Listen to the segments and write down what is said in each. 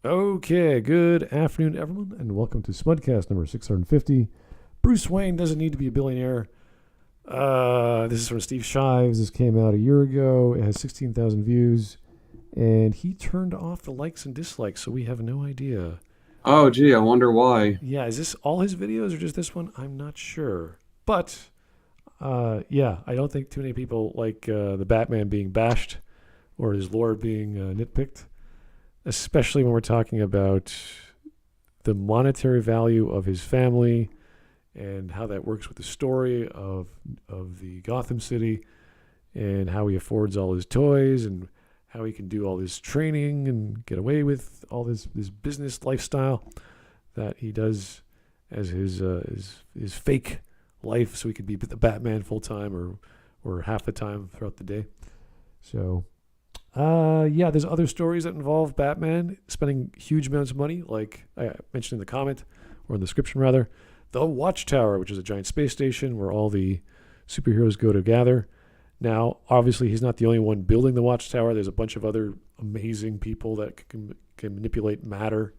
Okay, good afternoon, everyone, and welcome to Smudcast number 650. Bruce Wayne doesn't need to be a billionaire. This is from Steve Shives. This came out a year ago. It has 16,000 views, and he turned off the likes and dislikes, so we have no idea. Oh, gee, I wonder why. Yeah, is this all his videos or just this one? I'm not sure. But, yeah, I don't think too many people like the Batman being bashed or his lore being nitpicked, especially when we're talking about the monetary value of his family and how that works with the story of the Gotham City and how he affords all his toys and how he can do all this training and get away with all this business lifestyle that he does as his fake life, so he could be the Batman full time or half the time throughout the day. So yeah, there's other stories that involve Batman spending huge amounts of money, like I mentioned in the comment, or in the description rather, the Watchtower, which is a giant space station where all the superheroes go to gather. Now, obviously, he's not the only one building the Watchtower. There's a bunch of other amazing people that can manipulate matter.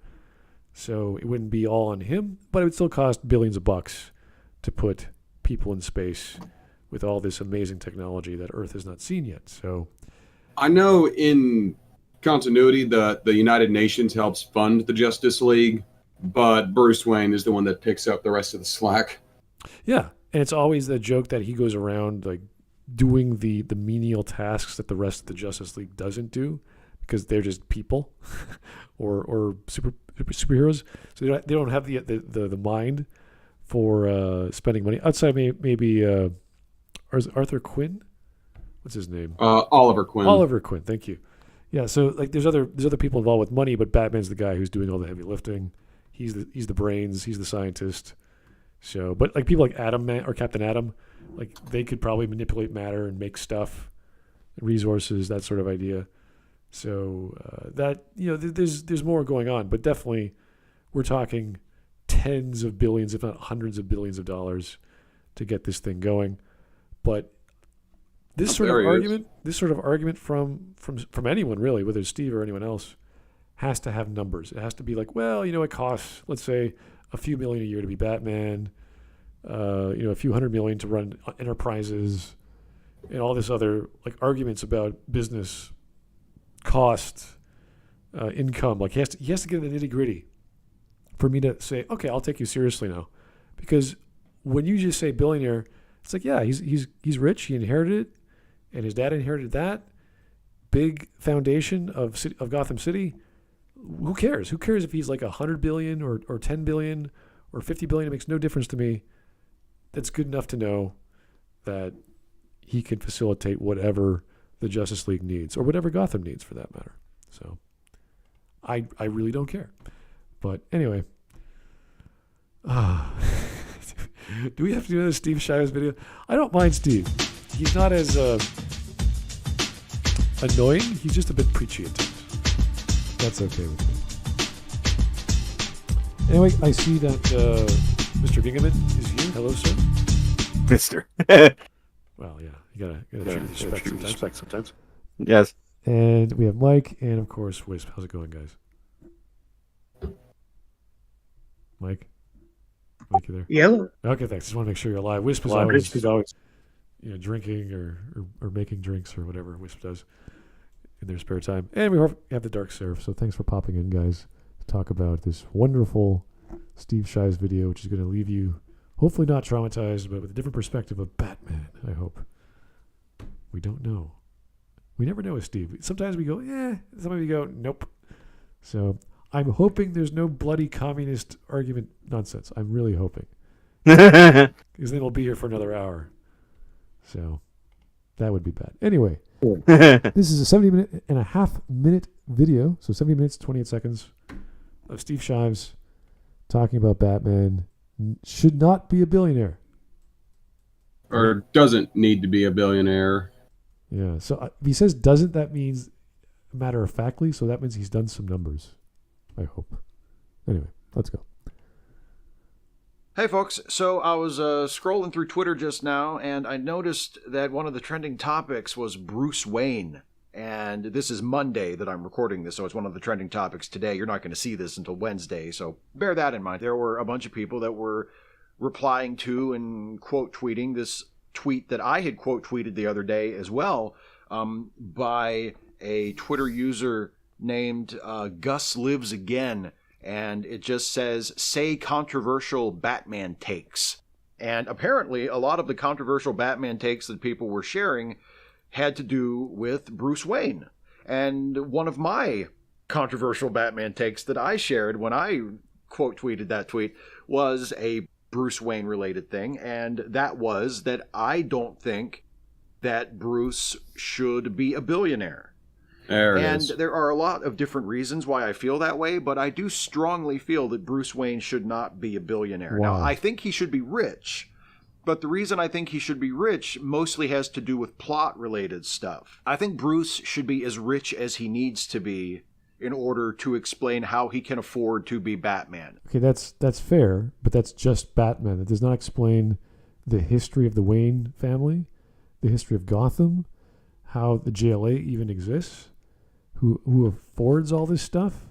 So it wouldn't be all on him, but it would still cost billions of bucks to put people in space with all this amazing technology that Earth has not seen yet. So I know in continuity, the United Nations helps fund the Justice League, but Bruce Wayne is the one that picks up the rest of the slack. yeah, and it's always the joke that he goes around like doing the menial tasks that the rest of the Justice League doesn't do because they're just people or superheroes. So they don't have the mind for spending money outside maybe Arthur Quinn. What's his name? Oliver Quinn. Oliver Quinn. Thank you. Yeah. So like, there's other people involved with money, but Batman's the guy who's doing all the heavy lifting. He's the brains. He's the scientist. So, but like people like Atom Man or Captain Atom, like they could probably manipulate matter and make stuff, resources, that sort of idea. So that there's more going on, but definitely we're talking tens of billions, if not hundreds of billions of dollars, to get this thing going. But this sort of argument from anyone really, whether it's Steve or anyone else, has to have numbers. It has to be like, well, it costs, let's say, a few million a year to be Batman, a few $100 million to run enterprises, and all this other like arguments about business cost, income. Like he has to get in the nitty gritty for me to say, okay, I'll take you seriously now, because when you just say billionaire, it's like, yeah, he's rich. He inherited it, and his dad inherited that big foundation of Gotham City. Who cares? Who cares if he's like 100 billion or 10 billion or 50 billion? It makes no difference to me. That's good enough to know that he can facilitate whatever the Justice League needs, or whatever Gotham needs for that matter. So I really don't care. But anyway, do we have to do another Steve Shives video? I don't mind Steve. He's not as annoying. He's just a bit preachy at times. That's okay with me. Anyway, I see that Mr. Gingaman is here. Hello, sir. Mister. Well, yeah, you gotta treat respect sometimes. Yes. And we have Mike, and of course, Whisp. How's it going, guys? Mike, you there? Yeah. Okay, thanks. Just want to make sure you're alive. Whisp is always drinking or making drinks or whatever Whisp does in their spare time. And we have the Dark Seraph, so thanks for popping in, guys, to talk about this wonderful Steve Shives video, which is going to leave you hopefully not traumatized, but with a different perspective of Batman, I hope. We don't know. We never know with Steve. Sometimes we go, yeah. Sometimes we go, nope. So I'm hoping there's no bloody communist argument nonsense. I'm really hoping. Because then we'll be here for another hour. So that would be bad. Anyway, this is a 70.5 minute video. So 70 minutes, 28 seconds of Steve Shives talking about Batman should not be a billionaire. Or doesn't need to be a billionaire. Yeah. So if he says doesn't, that means matter-of-factly. So that means he's done some numbers, I hope. Anyway, let's go. Hey folks, so I was scrolling through Twitter just now, and I noticed that one of the trending topics was Bruce Wayne. And this is Monday that I'm recording this, so it's one of the trending topics today. You're not going to see this until Wednesday, so bear that in mind. There were a bunch of people that were replying to and quote tweeting this tweet that I had quote tweeted the other day as well, by a Twitter user named Gus Lives Again. And it just says, say controversial Batman takes. And apparently a lot of the controversial Batman takes that people were sharing had to do with Bruce Wayne. And one of my controversial Batman takes that I shared when I quote tweeted that tweet was a Bruce Wayne related thing. And that was that I don't think that Bruce should be a billionaire. And there are a lot of different reasons why I feel that way, but I do strongly feel that Bruce Wayne should not be a billionaire. Wow. Now, I think he should be rich, but the reason I think he should be rich mostly has to do with plot-related stuff. I think Bruce should be as rich as he needs to be in order to explain how he can afford to be Batman. Okay, that's fair, but that's just Batman. It does not explain the history of the Wayne family, the history of Gotham, how the JLA even exists, who affords all this stuff.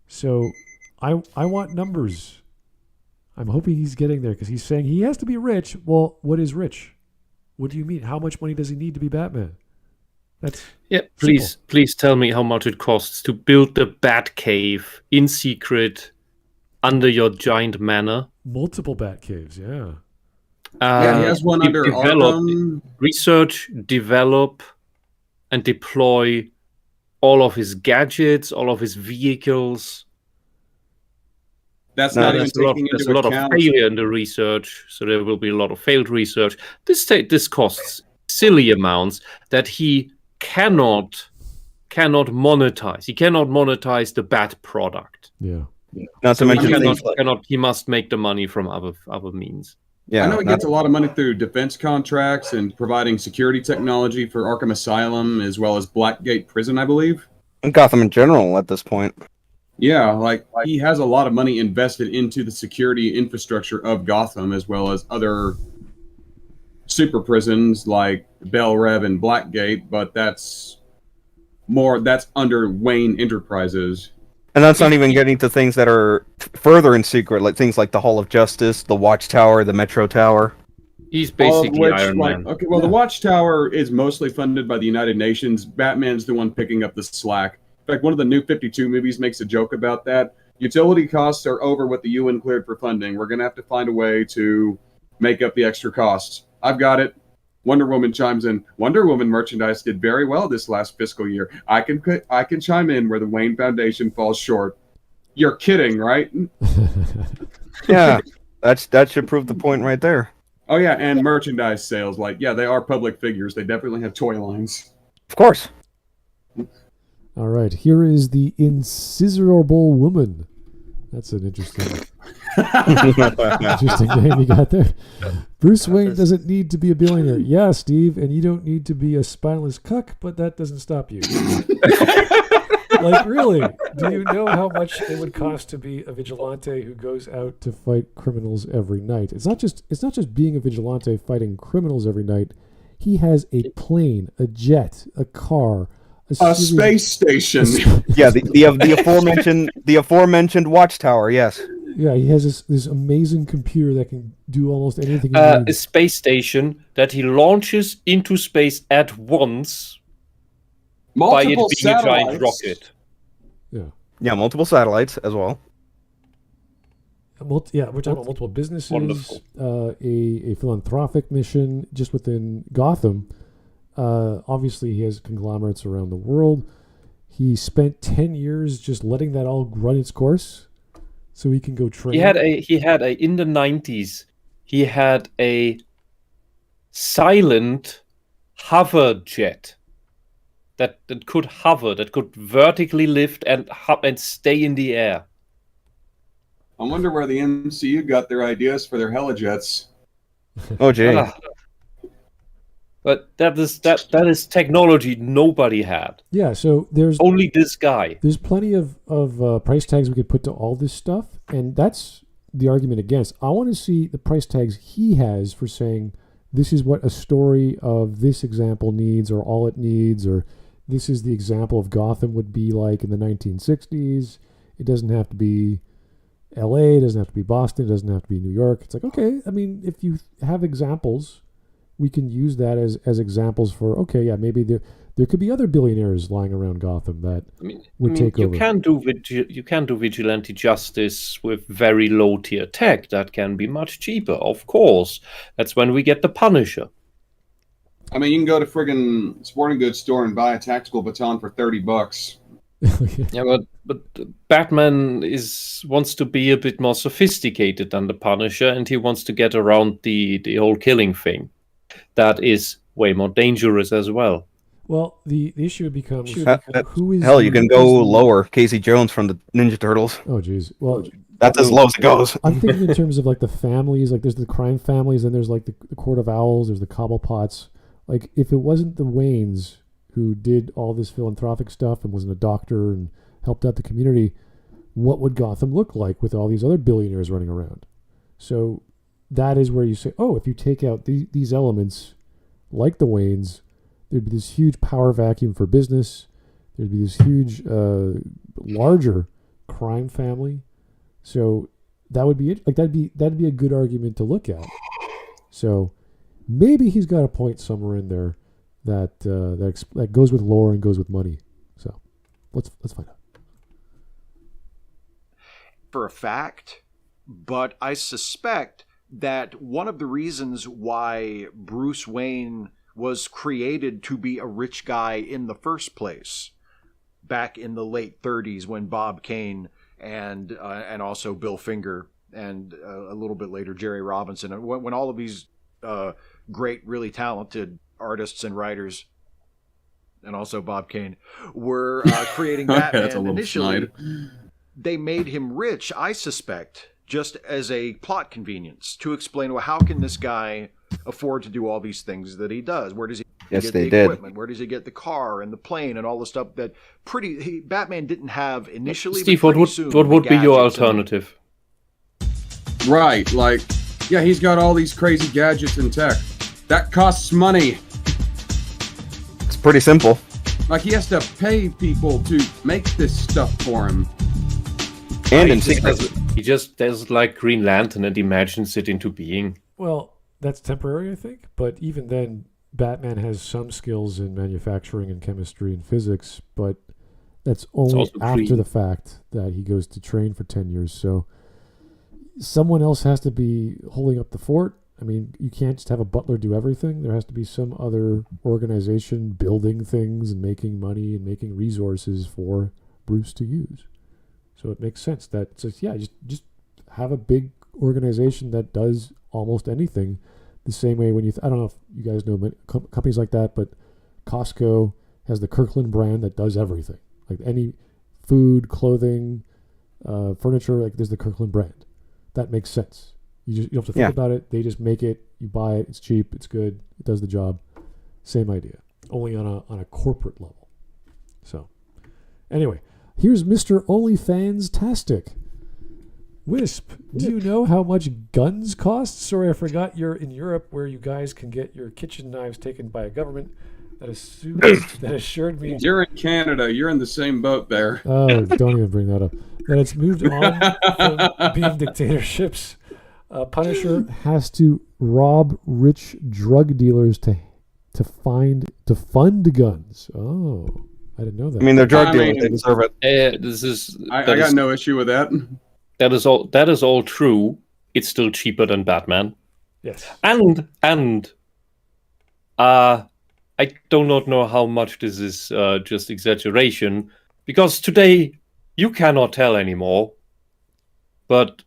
So I want numbers. I'm hoping he's getting there because he's saying he has to be rich. Well, what is rich? What do you mean? How much money does he need to be Batman? That's Please tell me how much it costs to build the Batcave in secret under your giant manor. multiple Bat caves. Yeah. He has one under Arkham. Research, develop, and deploy all of his gadgets, all of his vehicles. That's not even taking there's into a lot of account. failure in the research, so there will be a lot of failed research. This costs silly amounts that he cannot monetize. He cannot monetize the Bat product. Yeah. Not to mention He must make the money from other means. Yeah, I know he gets a lot of money through defense contracts and providing security technology for Arkham Asylum as well as Blackgate Prison, I believe. and Gotham in general at this point. Yeah, like he has a lot of money invested into the security infrastructure of Gotham as well as other super prisons like Bell Rev and Blackgate, but that's under Wayne Enterprises. And that's not even getting to things that are further in secret, like things like the Hall of Justice, the Watchtower, the Metro Tower. He's All of basically which, Iron Man. Okay, well, the Watchtower is mostly funded by the United Nations. Batman's the one picking up the slack. In fact, one of the new 52 movies makes a joke about that. Utility costs are over what the UN cleared for funding. We're going to have to find a way to make up the extra costs. I've got it. Wonder Woman chimes in. Wonder Woman merchandise did very well this last fiscal year. I can chime in where the Wayne Foundation falls short. You're kidding, right? Yeah, that should prove the point right there. Oh yeah, and merchandise sales. Like, yeah, they are public figures. They definitely have toy lines. Of course. All right. Here is the Incisorable Woman. That's an interesting name you got there. Bruce Wayne doesn't need to be a billionaire. Yeah, Steve, and you don't need to be a spineless cuck, but that doesn't stop you. Like, really? Do you know how much it would cost to be a vigilante who goes out to fight criminals every night? It's not just being a vigilante fighting criminals every night. He has a plane, a jet, a car, A space station. Yeah, the aforementioned Watchtower. Yes. Yeah, he has this amazing computer that can do almost anything. He A needs. space station that he launches into space at once by it being Multiple a giant satellites. rocket. Yeah, multiple satellites as well. We're talking about multiple businesses, Wonderful. a philanthropic mission just within Gotham. Obviously, he has conglomerates around the world. He spent 10 years just letting that all run its course, so he can go train. He had a in the 90s. He had a silent hover jet that could hover, that could vertically lift and stay in the air. I wonder where the MCU got their ideas for their helijets. Oh, gee. But that is technology nobody had. Yeah, so there's Only this guy. There's plenty of price tags we could put to all this stuff, and that's the argument against. I want to see the price tags he has for saying this is what a story of this example needs, or all it needs, or this is the example of Gotham would be like in the 1960s. It doesn't have to be LA, it doesn't have to be Boston, it doesn't have to be New York. It's like, okay, I mean, if you have examples, we can use that as examples for, okay, yeah, maybe there could be other billionaires lying around Gotham that would take over. You can do vigilante justice with very low tier tech. That can be much cheaper, of course. That's when we get the Punisher. I mean, you can go to friggin' sporting goods store and buy a tactical baton for $30. Yeah, but Batman wants to be a bit more sophisticated than the Punisher, and he wants to get around the whole killing thing. That is way more dangerous as well. Well, the issue becomes who is hell. You can go lower. Casey Jones from the Ninja Turtles. Oh, geez. Well, that's as low as it goes. I'm thinking in terms of like the families. Like, there's the crime families, and there's like the Court of Owls. There's the Cobblepots. Like, if it wasn't the Waynes who did all this philanthropic stuff and wasn't a doctor and helped out the community, what would Gotham look like with all these other billionaires running around? So that is where you say, oh, if you take out these elements, like the Waynes, there'd be this huge power vacuum for business. There'd be this huge, larger crime family. So that would be it. Like, that'd be a good argument to look at. So maybe he's got a point somewhere in there that goes with lore and goes with money. So let's find out. For a fact, but I suspect that one of the reasons why Bruce Wayne was created to be a rich guy in the first place, back in the late 30s when Bob Kane and also Bill Finger and a little bit later Jerry Robinson, when all of these great, really talented artists and writers, and also Bob Kane, were creating Batman initially, they made him rich, I suspect, just as a plot convenience to explain, well, how can this guy afford to do all these things that he does? Where does he get the equipment? Where does he get the car and the plane and all the stuff that Batman didn't have initially? Steve, what would be your alternative? Right, like, yeah, he's got all these crazy gadgets and tech. That costs money. It's pretty simple. Like, he has to pay people to make this stuff for him. And in secret. He just does like Green Lantern and imagines it into being. Well, that's temporary, I think. But even then, Batman has some skills in manufacturing and chemistry and physics, but that's only after the fact that he goes to train for 10 years. So someone else has to be holding up the fort. I mean, you can't just have a butler do everything. There has to be some other organization building things and making money and making resources for Bruce to use. So it makes sense that it's like, yeah, just have a big organization that does almost anything. The same way when I don't know if you guys know companies like that, but Costco has the Kirkland brand that does everything. Like any food, clothing, furniture, like there's the Kirkland brand. That makes sense. You don't have to think about it. They just make it. You buy it. It's cheap. It's good. It does the job. Same idea, only on a corporate level. So, anyway, here's Mr. OnlyFans-tastic. Wisp, do you know how much guns cost? Sorry, I forgot you're in Europe where you guys can get your kitchen knives taken by a government that assured me... You're in Canada. You're in the same boat there. Oh, don't even bring that up. That it's moved on from being dictatorships. Punisher has to rob rich drug dealers to fund guns. Oh, I didn't know that. I mean, they're drug dealers. They deserve it. I got no issue with that. That is all true. It's still cheaper than Batman. Yes. And I do not know how much this is just exaggeration, because today you cannot tell anymore. But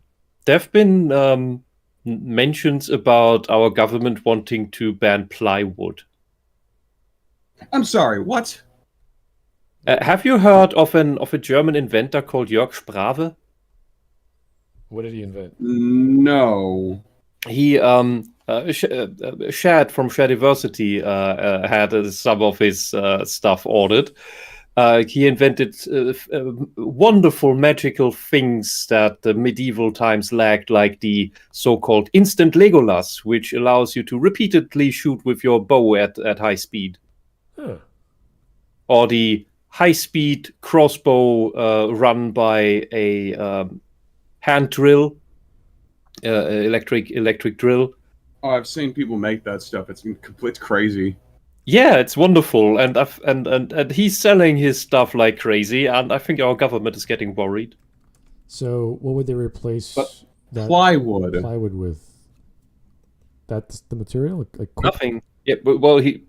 there have been mentions about our government wanting to ban plywood. I'm sorry, what? Have you heard of a German inventor called Jörg Sprave? What did he invent? No. He Shad from Shadiversity had some of his stuff ordered. He invented wonderful magical things that the medieval times lacked, like the so-called instant Legolas, which allows you to repeatedly shoot with your bow at high speed. Huh. or the high-speed crossbow run by a hand drill, electric drill. Oh, I've seen people make that stuff. It's crazy. Yeah, it's wonderful, and he's selling his stuff like crazy, and I think our government is getting worried. So what would they replace that Plywood with? That's the material? Like Nothing. Yeah, well, he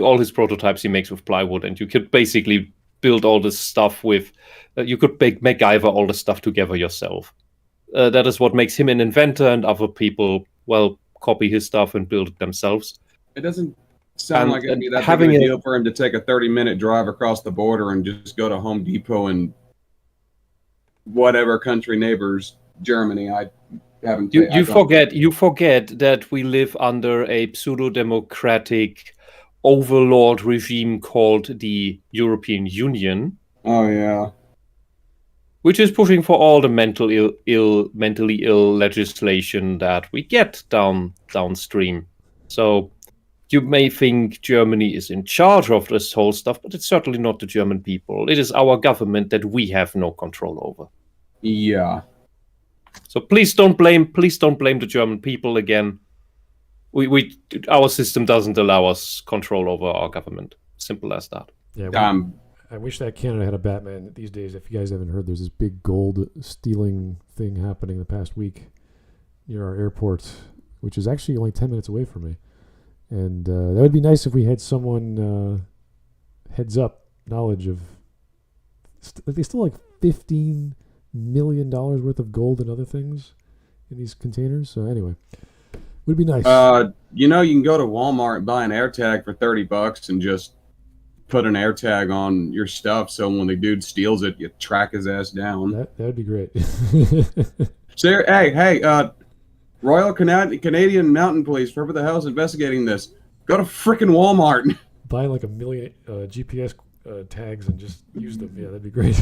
all his prototypes he makes with plywood, and you could basically build all this stuff with. You could MacGyver all the stuff together yourself. That is what makes him an inventor, and other people, well, copy his stuff and build it themselves. It doesn't sound like it'd be that big of a deal for him to take a 30-minute drive across the border and just go to Home Depot and whatever country neighbors, Germany. I haven't. You forget that we live under a pseudo-democratic overlord regime called the European Union. Oh yeah. Which is pushing for all the mentally ill legislation that we get downstream. So you may think Germany is in charge of this whole stuff, but it's certainly not the German people. It is our government that we have no control over. Yeah. So please don't blame the German people again. Our system doesn't allow us control over our government. Simple as that. Yeah. I wish that Canada had a Batman these days. If you guys haven't heard, there's this big gold stealing thing happening the past week near our airport, which is actually only 10 minutes away from me. And that would be nice if we had someone heads up knowledge of. They still like $15 million worth of gold and other things in these containers. So anyway, would be nice. You can go to Walmart and buy an AirTag for $30 and just put an AirTag on your stuff, so when the dude steals it, you track his ass down. That would be great. So, hey, Royal Canadian Mountain Police, whoever the hell is investigating this, go to frickin' Walmart. Buy like 1 million GPS tags and just use them. Yeah, that'd be great.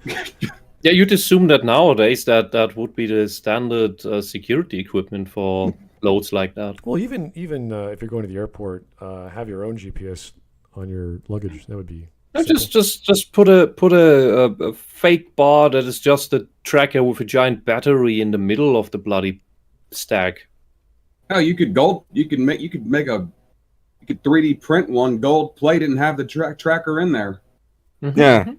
Yeah, you'd assume that nowadays that would be the standard security equipment for loads like that. Well, even if you're going to the airport, have your own GPS on your luggage. That would be just put a fake bar that is just a tracker with a giant battery in the middle of the bloody stack. Oh, you could 3D print one gold plate and have the tracker in there. Mm-hmm. Yeah.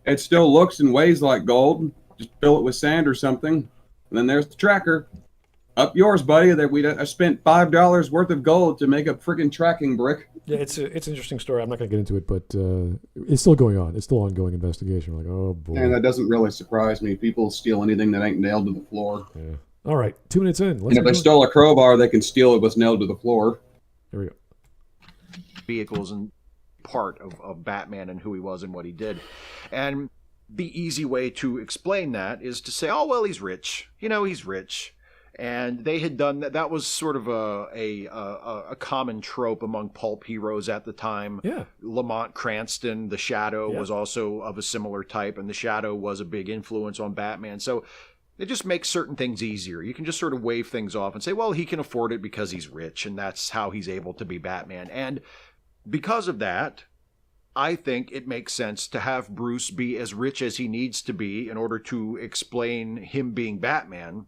It still looks and weighs like gold. Just fill it with sand or something, and then there's the tracker. Up yours, buddy. That I spent $5 worth of gold to make a freaking tracking brick. Yeah, it's an interesting story. I'm not going to get into it, but it's still going on. It's still ongoing investigation. We're like, oh boy. And that doesn't really surprise me. People steal anything that ain't nailed to the floor. Yeah. All right, 2 minutes in. And if they stole a crowbar, they can steal it what's nailed to the floor. There we go. Vehicles and part of Batman and who he was and what he did. And the easy way to explain that is to say, oh, well, he's rich. He's rich. And they had done that. That was sort of a common trope among pulp heroes at the time. Yeah. Lamont Cranston, the Shadow, was also of a similar type, and the Shadow was a big influence on Batman. So it just makes certain things easier. You can just sort of wave things off and say, well, he can afford it because he's rich, and that's how he's able to be Batman. And because of that, I think it makes sense to have Bruce be as rich as he needs to be in order to explain him being Batman,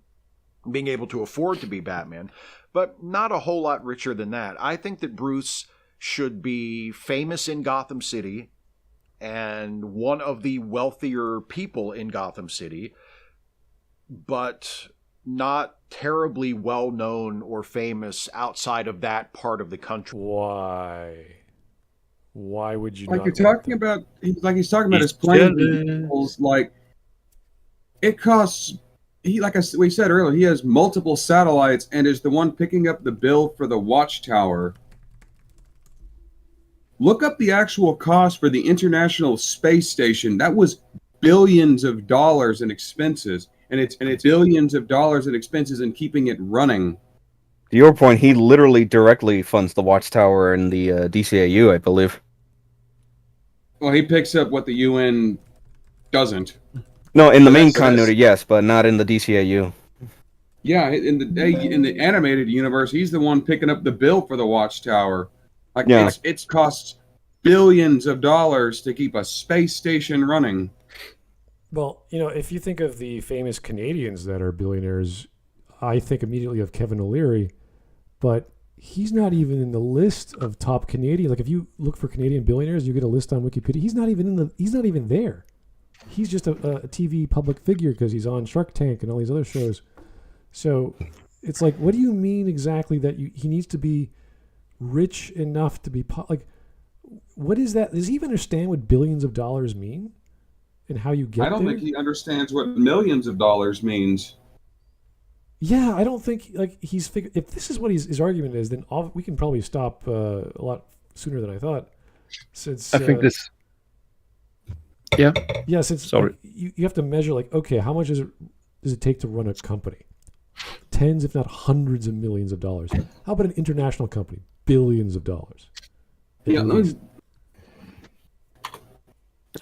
being able to afford to be Batman, but not a whole lot richer than that. I think that Bruce should be famous in Gotham City and one of the wealthier people in Gotham City, but not terribly well known or famous outside of that part of the country. Why would you? Like not you're talking about, he's talking about his plane vehicles. Like it costs. We said earlier, he has multiple satellites and is the one picking up the bill for the Watchtower. Look up the actual cost for the International Space Station. That was billions of dollars in expenses, and it's billions of dollars in expenses in keeping it running. To your point, he literally directly funds the Watchtower and the DCAU, I believe. Well, he picks up what the UN doesn't. No, in the main continuity, yes, but not in the DCAU. Yeah, in the animated universe, he's the one picking up the bill for the Watchtower. Like, yeah. It costs billions of dollars to keep a space station running. Well, if you think of the famous Canadians that are billionaires, I think immediately of Kevin O'Leary, but he's not even in the list of top Canadians. Like if you look for Canadian billionaires, you get a list on Wikipedia. He's not even there. He's just a TV public figure because he's on Shark Tank and all these other shows. So it's like, what do you mean exactly that he needs to be rich enough to be like? What is that? Does he even understand what billions of dollars mean and how you get there? I don't think he understands what millions of dollars means. Yeah, I don't think he's figured. If this is what his argument is, then we can probably stop a lot sooner than I thought. Since I think this. Yeah. Yeah, since Sorry. You have to measure okay, how much does it take to run a company? Tens, if not hundreds of millions of dollars. How about an international company? Billions of dollars. I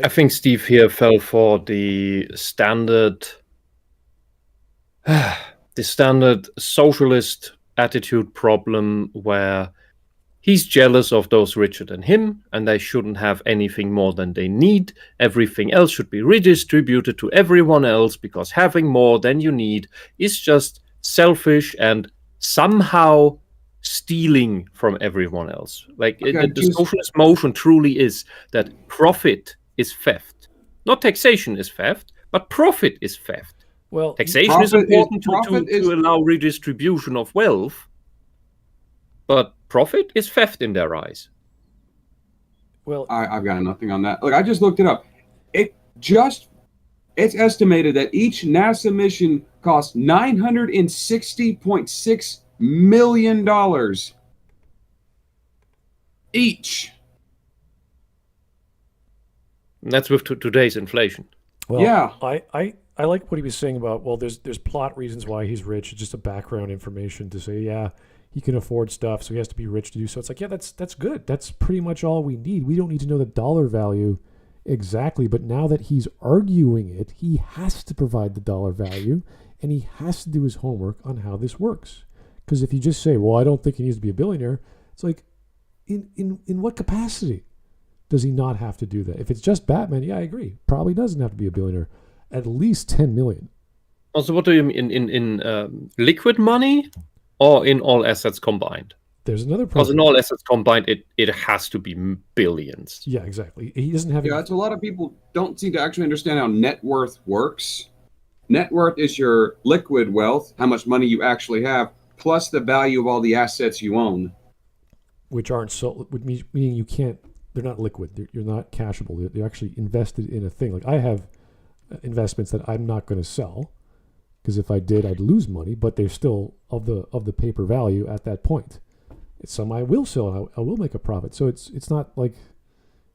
think Steve here fell for the standard socialist attitude problem where he's jealous of those richer than him and they shouldn't have anything more than they need. Everything else should be redistributed to everyone else because having more than you need is just selfish and somehow stealing from everyone else. The socialist motion truly is that profit is theft. Not taxation is theft, but profit is theft. Well, taxation is important to allow redistribution of wealth, but profit is theft in their eyes. Well, I've got nothing on that. Look, I just looked it up. It's estimated that each NASA mission costs $960.6 million each. And that's with today's inflation. Well, yeah. I like what he was saying about, there's plot reasons why he's rich. It's just a background information to say, yeah, he can afford stuff, so he has to be rich to do so. It's like, yeah, that's good. That's pretty much all we need. We don't need to know the dollar value exactly, but now that he's arguing it, he has to provide the dollar value, and he has to do his homework on how this works. Because if you just say, well, I don't think he needs to be a billionaire, it's like, in what capacity does he not have to do that? If it's just Batman, yeah, I agree. Probably doesn't have to be a billionaire. At least 10 million. Also, what do you mean in liquid money or in all assets combined? There's another problem. Because in all assets combined, it has to be billions. Yeah, exactly. He doesn't have. Yeah, that's a lot of people don't seem to actually understand how net worth works. Net worth is your liquid wealth, how much money you actually have, plus the value of all the assets you own. Which aren't meaning you can't. They're not liquid. You're not cashable. They're actually invested in a thing. Like I have investments that I'm not going to sell because if I did, I'd lose money. But they're still of the paper value at that point. Some I will sell and I will make a profit. So it's not like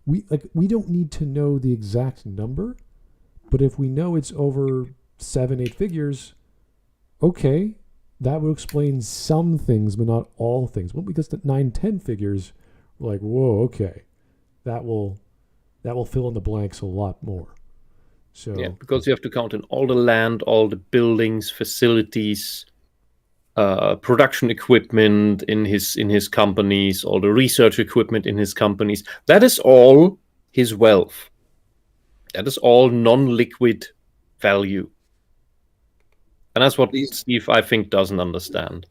we don't need to know the exact number, but if we know it's over 7-8 figures, okay, that will explain some things, but not all things. When we get to 9-10 figures, we're like, whoa, okay, that will fill in the blanks a lot more. So yeah, because you have to count in all the land, all the buildings, facilities, production equipment in his companies, all the research equipment in his companies. That is all his wealth. That is all non-liquid value. And that's what Steve, I think, doesn't understand.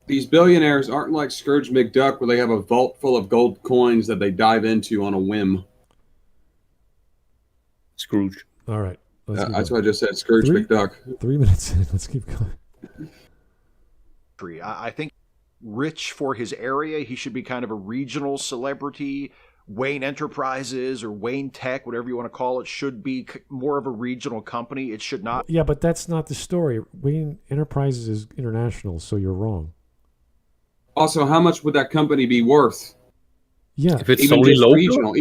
These billionaires aren't like Scrooge McDuck where they have a vault full of gold coins that they dive into on a whim. Scrooge. All right. That's what I just said, Scrooge McDuck. 3 minutes in. Let's keep going. I think rich for his area, he should be kind of a regional celebrity. Wayne Enterprises or Wayne Tech, whatever you want to call it, should be more of a regional company. It should not. Yeah, but that's not the story. Wayne Enterprises is international, so you're wrong. Also, how much would that company be worth? Yeah, if it's even solely just local,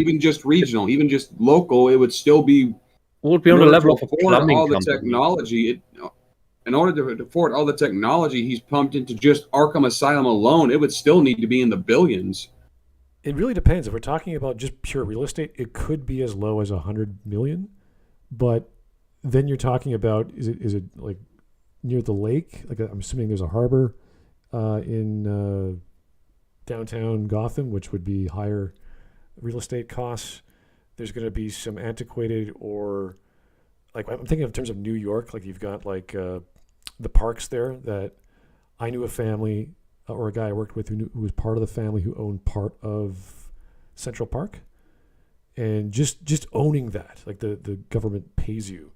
even just local, it would still be. Would be on the level of a plumbing all the company. Technology. In order to afford all the technology he's pumped into just Arkham Asylum alone, it would still need to be in the billions. It really depends. If we're talking about just pure real estate, it could be as low as 100 million, but then you're talking about is it like near the lake? Like I'm assuming there's a harbor in downtown Gotham, which would be higher real estate costs. There's going to be some antiquated or like I'm thinking of in terms of New York. Like you've got like the parks there that I knew a family or a guy I worked with who was part of the family who owned part of Central Park, and just owning that, like the government pays you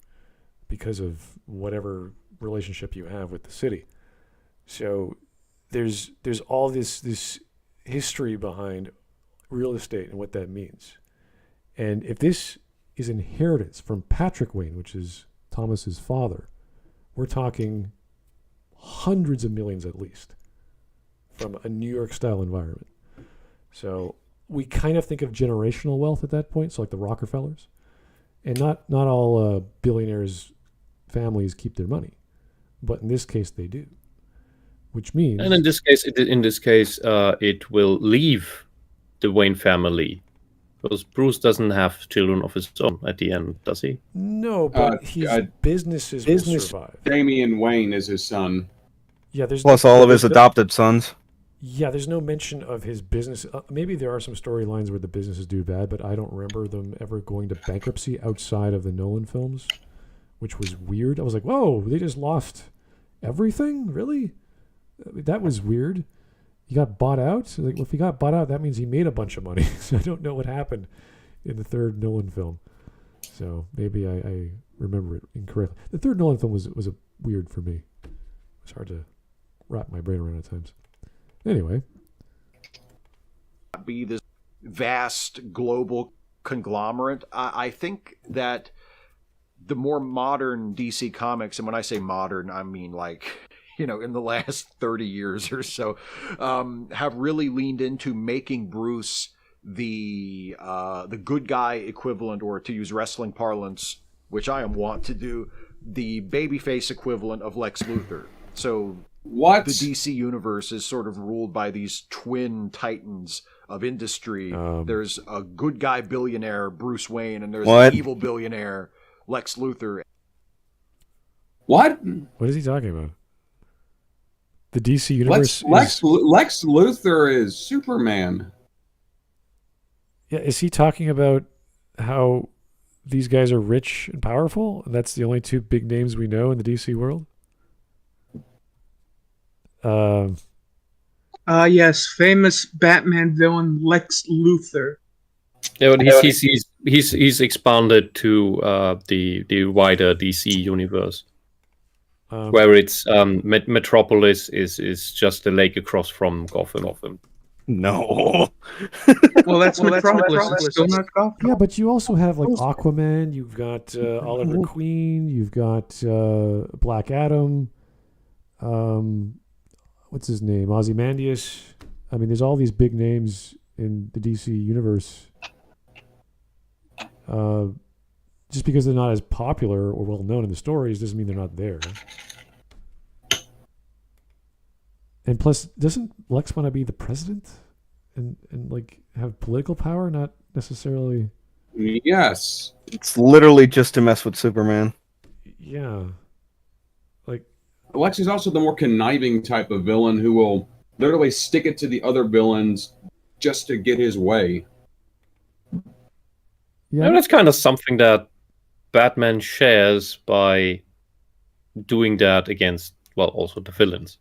because of whatever relationship you have with the city. So there's all this history behind real estate and what that means. And if this is inheritance from Patrick Wayne, which is Thomas's father, we're talking hundreds of millions at least from a New York style environment. So we kind of think of generational wealth at that point, so like the Rockefellers. And not all billionaires' families keep their money, but in this case they do. Which means, and in this case, it will leave the Wayne family, because Bruce doesn't have children of his own at the end, does he? no, but his businesses will survive. Damian Wayne is his son. Yeah, there's Plus all of his adopted sons. Yeah, there's no mention of his business. Maybe there are some storylines where the businesses do bad, but I don't remember them ever going to bankruptcy outside of the Nolan films, which was weird. I was like, whoa, they just lost everything? Really? That was weird. He got bought out? Like, well, if he got bought out, that means he made a bunch of money. So I don't know what happened in the third Nolan film. So maybe I remember it incorrectly. The third Nolan film was a weird for me. It was hard to wrap my brain around at times. Anyway. Be this vast global conglomerate. I think that the more modern DC Comics, and when I say modern, I mean like, in the last 30 years or so, have really leaned into making Bruce the good guy equivalent, or to use wrestling parlance, which I am wont to do, the babyface equivalent of Lex Luthor. So What? the DC universe is sort of ruled by these twin titans of industry. There's a good guy billionaire, Bruce Wayne, and there's an evil billionaire, Lex Luthor. What? What is he talking about? The DC universe Lex Luthor is Superman. Yeah, is he talking about how these guys are rich and powerful? And that's the only two big names we know in the DC world? Yes, famous Batman villain Lex Luthor. Yeah, but he's expanded to the wider DC universe, where it's Metropolis is just a lake across from Gotham. No. Well, that's Metropolis. It's still not Gotham. Yeah, but you also have like Aquaman. You've got Oliver Queen. You've got Black Adam. What's his name? Ozymandias. I mean, there's all these big names in the DC universe. Just because they're not as popular or well known in the stories doesn't mean they're not there. And plus, doesn't Lex want to be the president and like have political power? Not necessarily. Yes. It's literally just to mess with Superman. Yeah. Lex is also the more conniving type of villain who will literally stick it to the other villains just to get his way. Yeah. And that's kind of something that Batman shares by doing that against, well, also the villains.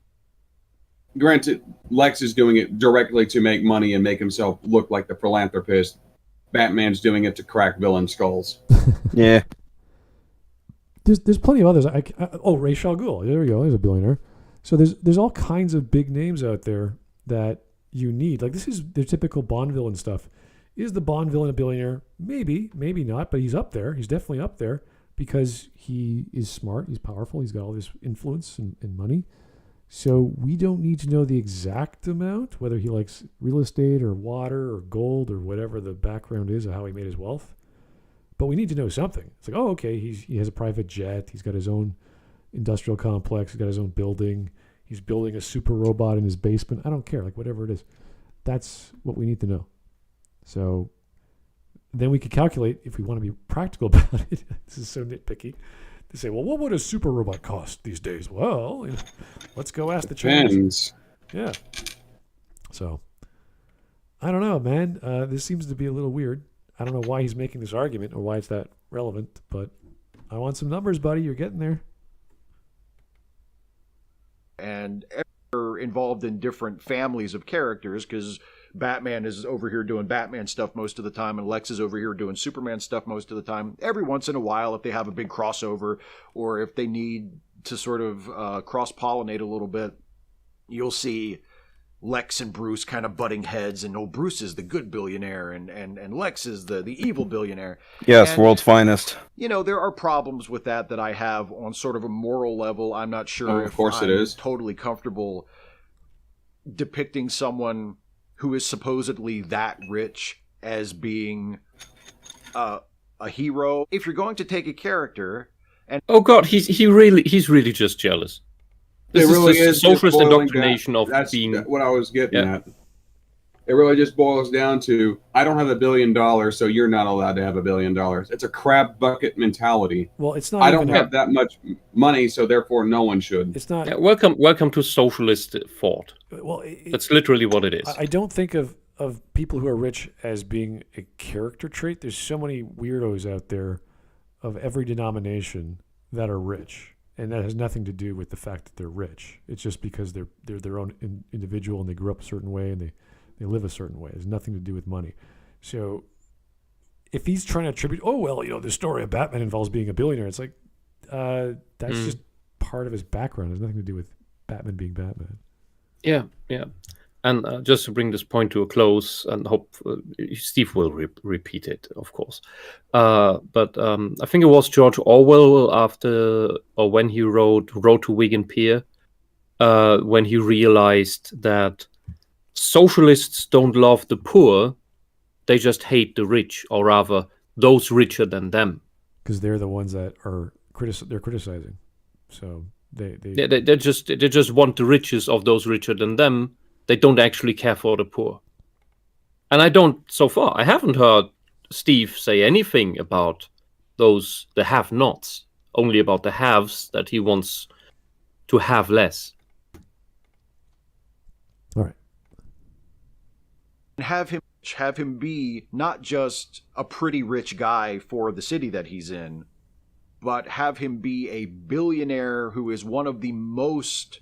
Granted, Lex is doing it directly to make money and make himself look like the philanthropist. Batman's doing it to crack villain skulls. Yeah. There's plenty of others. Ra's al Ghul. There we go. There's a billionaire. So there's all kinds of big names out there that you need. Like this is their typical Bond villain stuff. Is the Bond villain a billionaire? Maybe not, but he's up there. He's definitely up there because he is smart. He's powerful. He's got all this influence and money. So we don't need to know the exact amount, whether he likes real estate or water or gold or whatever the background is of how he made his wealth. But we need to know something. It's like, oh, okay, he has a private jet. He's got his own industrial complex. He's got his own building. He's building a super robot in his basement. I don't care, like whatever it is. That's what we need to know. So then we could calculate if we want to be practical about it. This is so nitpicky. To say, well, what would a super robot cost these days? Well, let's go ask the Chinese. Depends. Yeah. So I don't know, man. This seems to be a little weird. I don't know why he's making this argument or why it's that relevant, but I want some numbers, buddy. You're getting there. And are involved in different families of characters, because Batman is over here doing Batman stuff most of the time, and Lex is over here doing Superman stuff most of the time. Every once in a while, if they have a big crossover, or if they need to sort of cross-pollinate a little bit, you'll see Lex and Bruce kind of butting heads, and Bruce is the good billionaire, and Lex is the evil billionaire. Yes, And, world's finest. you know, there are problems with that I have on sort of a moral level. I'm not sure Of course I'm it is. totally comfortable depicting someone who is supposedly that rich as being a hero. If you're going to take a character, Oh God, he's really just jealous. This It really is the is just socialist boiling indoctrination down- of that's being. what I was getting Yeah. at. It really just boils down to, I don't have $1 billion, so you're not allowed to have $1 billion. It's a crab bucket mentality. Well, it's not. I even don't have that much money, so therefore no one should. It's not. Yeah, welcome to socialist thought. Well, That's literally what it is. I don't think of people who are rich as being a character trait. There's so many weirdos out there of every denomination that are rich, and that has nothing to do with the fact that they're rich. It's just because they're their own individual, and they grew up a certain way, and they live a certain way. It has nothing to do with money. So if he's trying to attribute, the story of Batman involves being a billionaire, it's like that's just part of his background. It has nothing to do with Batman being Batman. Yeah. And just to bring this point to a close, and hope Steve will repeat it, of course. But I think it was George Orwell when he wrote Road to Wigan Pier, when he realized that socialists don't love the poor, they just hate the rich, or rather, those richer than them. Because they're the ones that are they're criticizing. So they just want the riches of those richer than them. They don't actually care for the poor. And I haven't heard Steve say anything about the have-nots, only about the haves that he wants to have less. All right. have him be not just a pretty rich guy for the city that he's in, but have him be a billionaire who is one of the most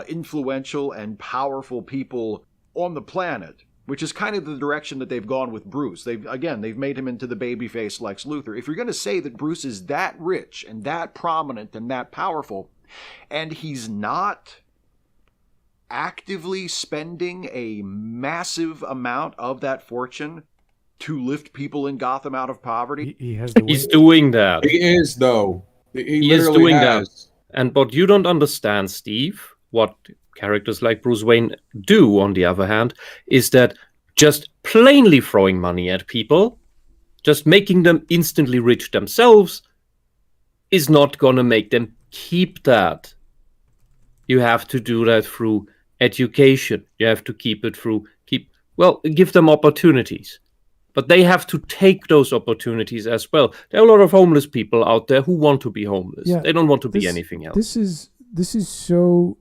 influential and powerful people on the planet, which is kind of the direction that they've gone with Bruce. They've made him into the babyface Lex Luthor. If you're going to say that Bruce is that rich and that prominent and that powerful, and he's not actively spending a massive amount of that fortune to lift people in Gotham out of poverty, He has the He's way- doing that. He is, though. He is literally doing has. And what you don't understand, Steve, what characters like Bruce Wayne do, on the other hand, is that just plainly throwing money at people, just making them instantly rich themselves, is not going to make them keep that. You have to do that through education. You have to give them opportunities. But they have to take those opportunities as well. There are a lot of homeless people out there who want to be homeless. Yeah, they don't want to be anything else. This is so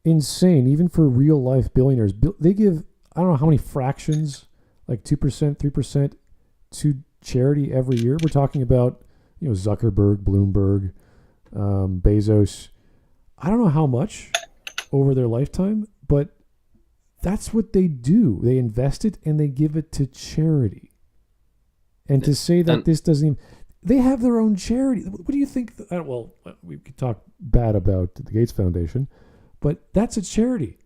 insane, even for real life billionaires. They give, I don't know how many fractions, like 2%, 3% to charity every year. We're talking about, Zuckerberg, Bloomberg, Bezos. I don't know how much over their lifetime, but that's what they do. They invest it and they give it to charity. And to say that this doesn't even... They have their own charity. What do you think? Well, we could talk bad about the Gates Foundation, but that's a charity.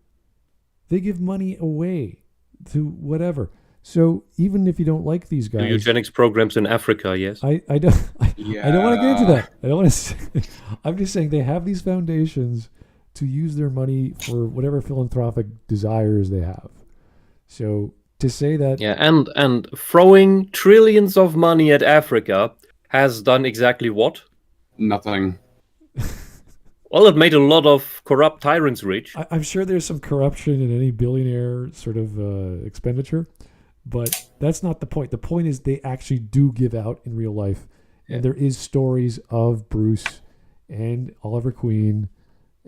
They give money away to whatever. So even if you don't like these guys... The eugenics programs in Africa, yes. I don't want to get into that. I don't want to say... I'm just saying they have these foundations to use their money for whatever philanthropic desires they have. So to say that... Yeah, and throwing trillions of money at Africa has done exactly what? Nothing. Well, it made a lot of corrupt tyrants rich. I'm sure there's some corruption in any billionaire sort of expenditure, but that's not the point. The point is they actually do give out in real life. Yeah. And there is stories of Bruce and Oliver Queen,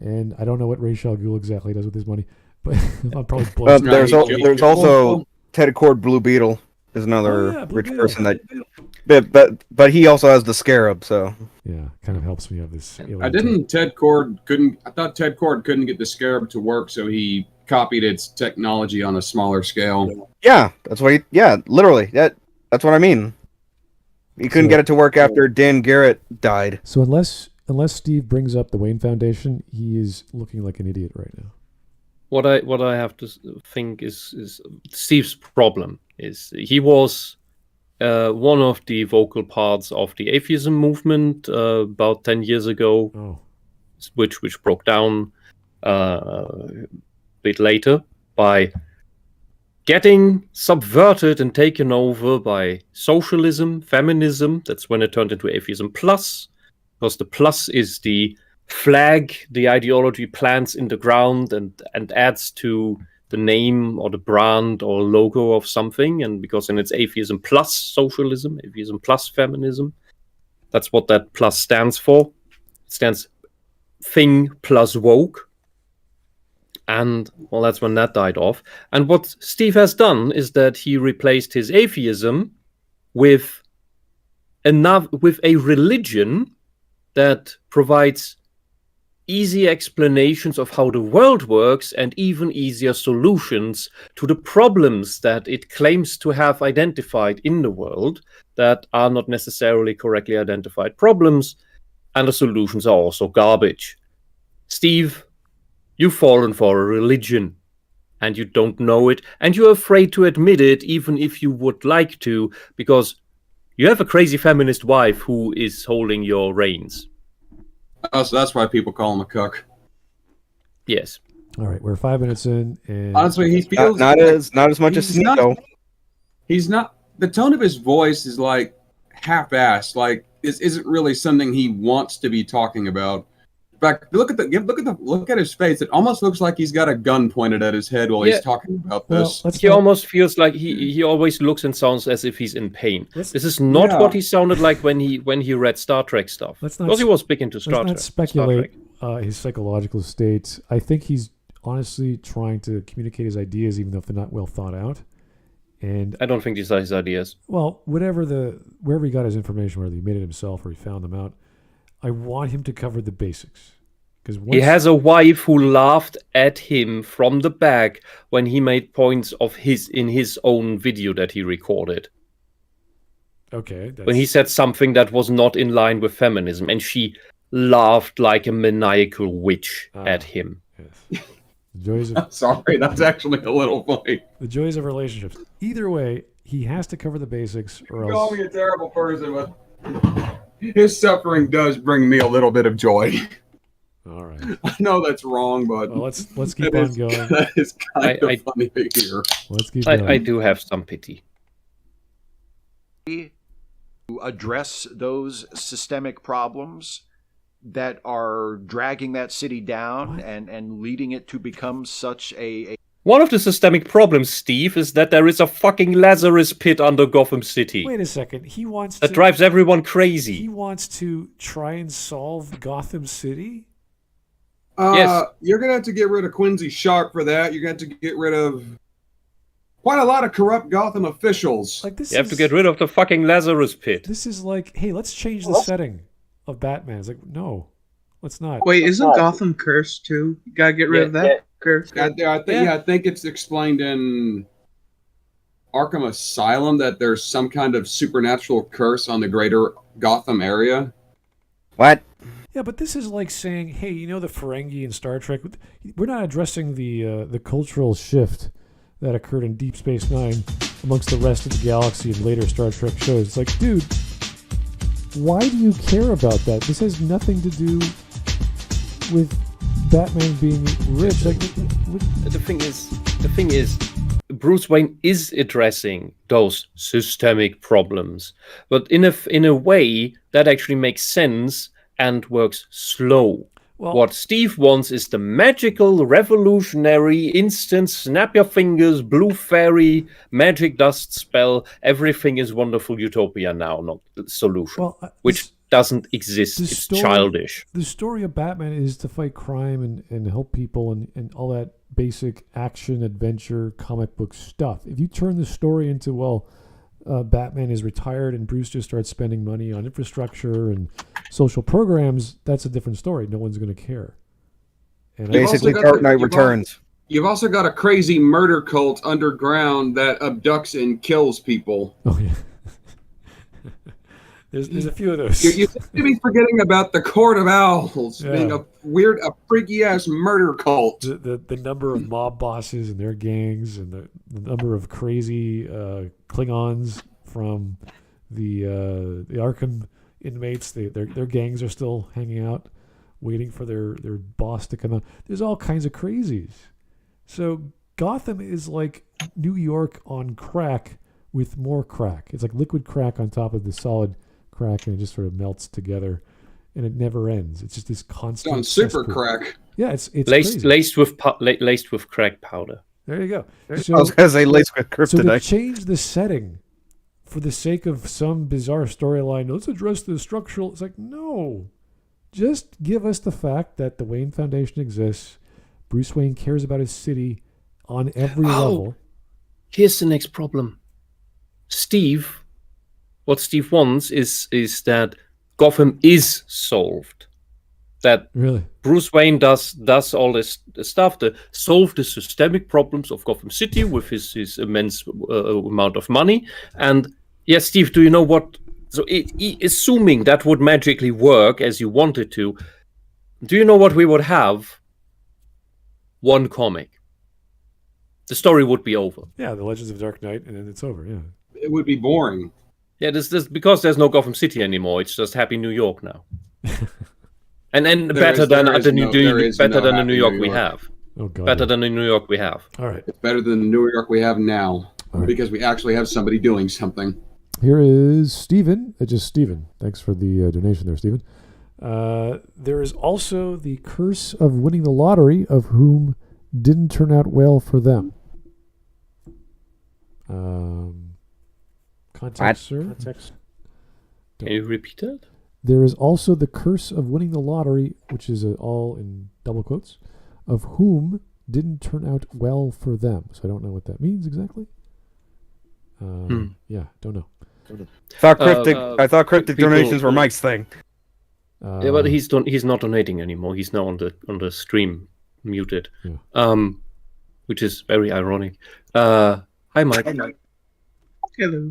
and I don't know what Ra's al Ghul exactly does with his money, but I'm probably There's also Ted Cord Blue Beetle is another Blue rich Beetle. person that. But he also has the Scarab, so. Yeah, kind of helps me have this. I thought Ted Cord couldn't get the Scarab to work, so he copied its technology on a smaller scale. Yeah, that's what literally. That's what I mean. He couldn't get it to work after Dan Garrett died. So unless Steve brings up the Wayne Foundation, he is looking like an idiot right now. What I have to think is Steve's problem is he was one of the vocal parts of the atheism movement about 10 years ago, which broke down a bit later by getting subverted and taken over by socialism, feminism. That's when it turned into atheism plus, because the plus is the flag the ideology plants in the ground and adds to the name or the brand or logo of something, and because then it's atheism plus socialism, atheism plus feminism. That's what that plus stands for. It stands thing plus woke. And, well, that's when that died off. And what Steve has done is that he replaced his atheism with a religion that provides easy explanations of how the world works and even easier solutions to the problems that it claims to have identified in the world that are not necessarily correctly identified problems, and the solutions are also garbage. Steve, you've fallen for a religion, and you don't know it, and you're afraid to admit it, even if you would like to, because you have a crazy feminist wife who is holding your reins. Oh, so that's why people call him a cuck. Yes. All right, we're 5 minutes in, and Honestly, he feels not as much as Sneeko. He's not. The tone of his voice is like half-assed. Like this isn't really something he wants to be talking about. In fact, look at his face. It almost looks like he's got a gun pointed at his head while he's talking about this. He almost feels like he always looks and sounds as if he's in pain. This is not what he sounded like when he read Star Trek stuff. Because he was big into Star Trek. Let's not speculate his psychological state. I think he's honestly trying to communicate his ideas, even though they're not well thought out. And I don't think these are his ideas. Well, wherever he got his information, whether he made it himself or he found them out, I want him to cover the basics. He has a wife who laughed at him from the back when he made points in his own video that he recorded. Okay. When he said something that was not in line with feminism, and she laughed like a maniacal witch at him. Yes. The joys of... Sorry, that's actually a little funny. The joys of relationships. Either way, he has to cover the basics, or else... Call me a terrible person, but his suffering does bring me a little bit of joy. All right. I know that's wrong, but let's keep on going. That is kind of funny to hear. Let's keep going. I do have some pity. To address those systemic problems that are dragging that city down and leading it to become such a... One of the systemic problems, Steve, is that there is a fucking Lazarus pit under Gotham City. Wait a second. That drives everyone crazy. He wants to try and solve Gotham City? Yes. You're going to have to get rid of Quincy Sharp for that. You're going to have to get rid of quite a lot of corrupt Gotham officials. You have to get rid of the fucking Lazarus pit. This is like, hey, let's change the setting of Batman. It's like, no, let's not. Wait, isn't Gotham cursed too? You gotta get rid of that curse. I think it's explained in Arkham Asylum that there's some kind of supernatural curse on the greater Gotham area. What? Yeah, but this is like saying, hey, you know the Ferengi in Star Trek? We're not addressing the cultural shift that occurred in Deep Space Nine amongst the rest of the galaxy and later Star Trek shows. It's like, dude, why do you care about that? This has nothing to do with Batman being rich. Like, the thing is, Bruce Wayne is addressing those systemic problems, but in a way that actually makes sense and works slow. Well, what Steve wants is the magical, revolutionary, instant, snap your fingers, blue fairy, magic dust spell, everything is wonderful utopia now, not solution. well, which doesn't exist. The It's story- childish. The story of Batman is to fight crime and help people and all that basic action, adventure, comic book stuff. If you turn the story into, Batman is retired and Bruce just starts spending money on infrastructure and social programs, that's a different story. No one's going to care. And Basically, also got Dark the- Knight you've Returns. You've also got a crazy murder cult underground that abducts and kills people. Oh yeah. There's a few of those. You seem to be forgetting about the Court of Owls Yeah. being a freaky ass murder cult. The number of mob bosses and their gangs and the number of crazy Klingons from the Arkham inmates. Their gangs are still hanging out, waiting for their boss to come out. There's all kinds of crazies. So Gotham is like New York on crack with more crack. It's like liquid crack on top of the solid crack, and it just sort of melts together, and it never ends. It's just this constant. On super cesspool. crack. Yeah, it's Laced, crazy. laced with crack powder. There you go. I was going to say laced with So to kryptonite. change the setting for the sake of some bizarre storyline, let's address the structural. It's like, no. Just give us the fact that the Wayne Foundation exists. Bruce Wayne cares about his city on every level. Here's the next problem. What Steve wants is that Gotham is solved. That Really? Bruce Wayne does all this stuff to solve the systemic problems of Gotham City with his immense amount of money. And yes, Steve, do you know what? So, assuming that would magically work as you wanted to, do you know what we would have? One comic. The story would be over. Yeah, the Legends of Dark Knight, and then it's over. Yeah. It would be boring. Yeah, this because there's no Gotham City anymore. It's just Happy New York now. And better than the New York we have. Oh God. Better than the New York we have. All right. It's better than the New York we have now. All right. Because we actually have somebody doing something. Here is Stephen. Just Stephen. Thanks for the donation there, Stephen. There is also the curse of winning the lottery, of whom didn't turn out well for them. Context, sir. Context. Can you repeat that? There is also the curse of winning the lottery, which is all in double quotes, of whom didn't turn out well for them. So I don't know what that means exactly. Yeah, don't know. I thought cryptic people- donations were Mike's thing. Yeah, but he's not donating anymore. He's now on the stream muted. Yeah. Which is very ironic. Hi, Mike. Hello.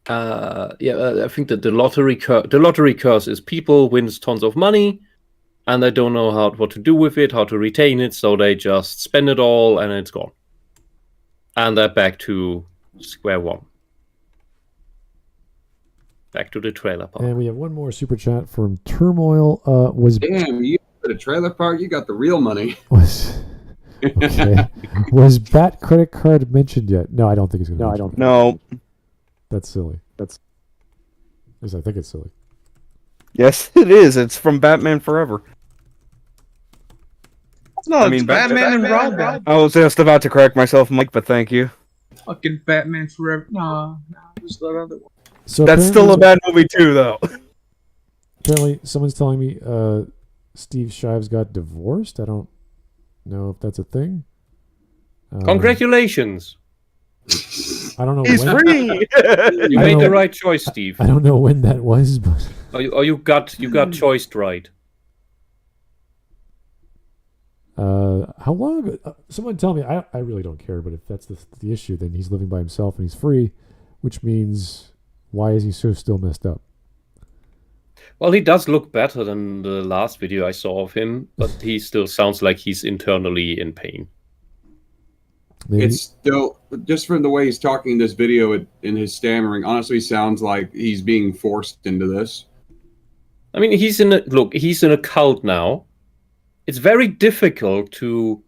I think that the lottery curse is people wins tons of money, and they don't know what to do with it, how to retain it, so they just spend it all and it's gone, and they're back to square one, back to the trailer park. And we have one more super chat from Turmoil. Was Damn, you at a trailer park, you got the real money. Okay. Was Bat credit card mentioned yet? No, I don't think it's going to. No, I don't. No. That's silly. Yes, I think it's silly. Yes, it is. It's from Batman Forever. No, it's Batman and Robin. I was just about to correct myself, Mike, but thank you. Fucking Batman Forever. No, it was that other one. So That's still a bad movie too, though. Apparently, someone's telling me Steve Shives got divorced. I don't know if that's a thing. Congratulations! I don't know. He's when, free. You I made know- the right choice, Steve. I don't know when that was, but Or you got choiced right. how long ago? Someone tell me. I really don't care, but if that's the issue, then he's living by himself and he's free, which means why is he so still messed up? Well, he does look better than the last video I saw of him, but he still sounds like he's internally in pain. Maybe It's still, just from the way he's talking in this video in his stammering, honestly sounds like he's being forced into this. I mean, he's in a cult now. It's very difficult to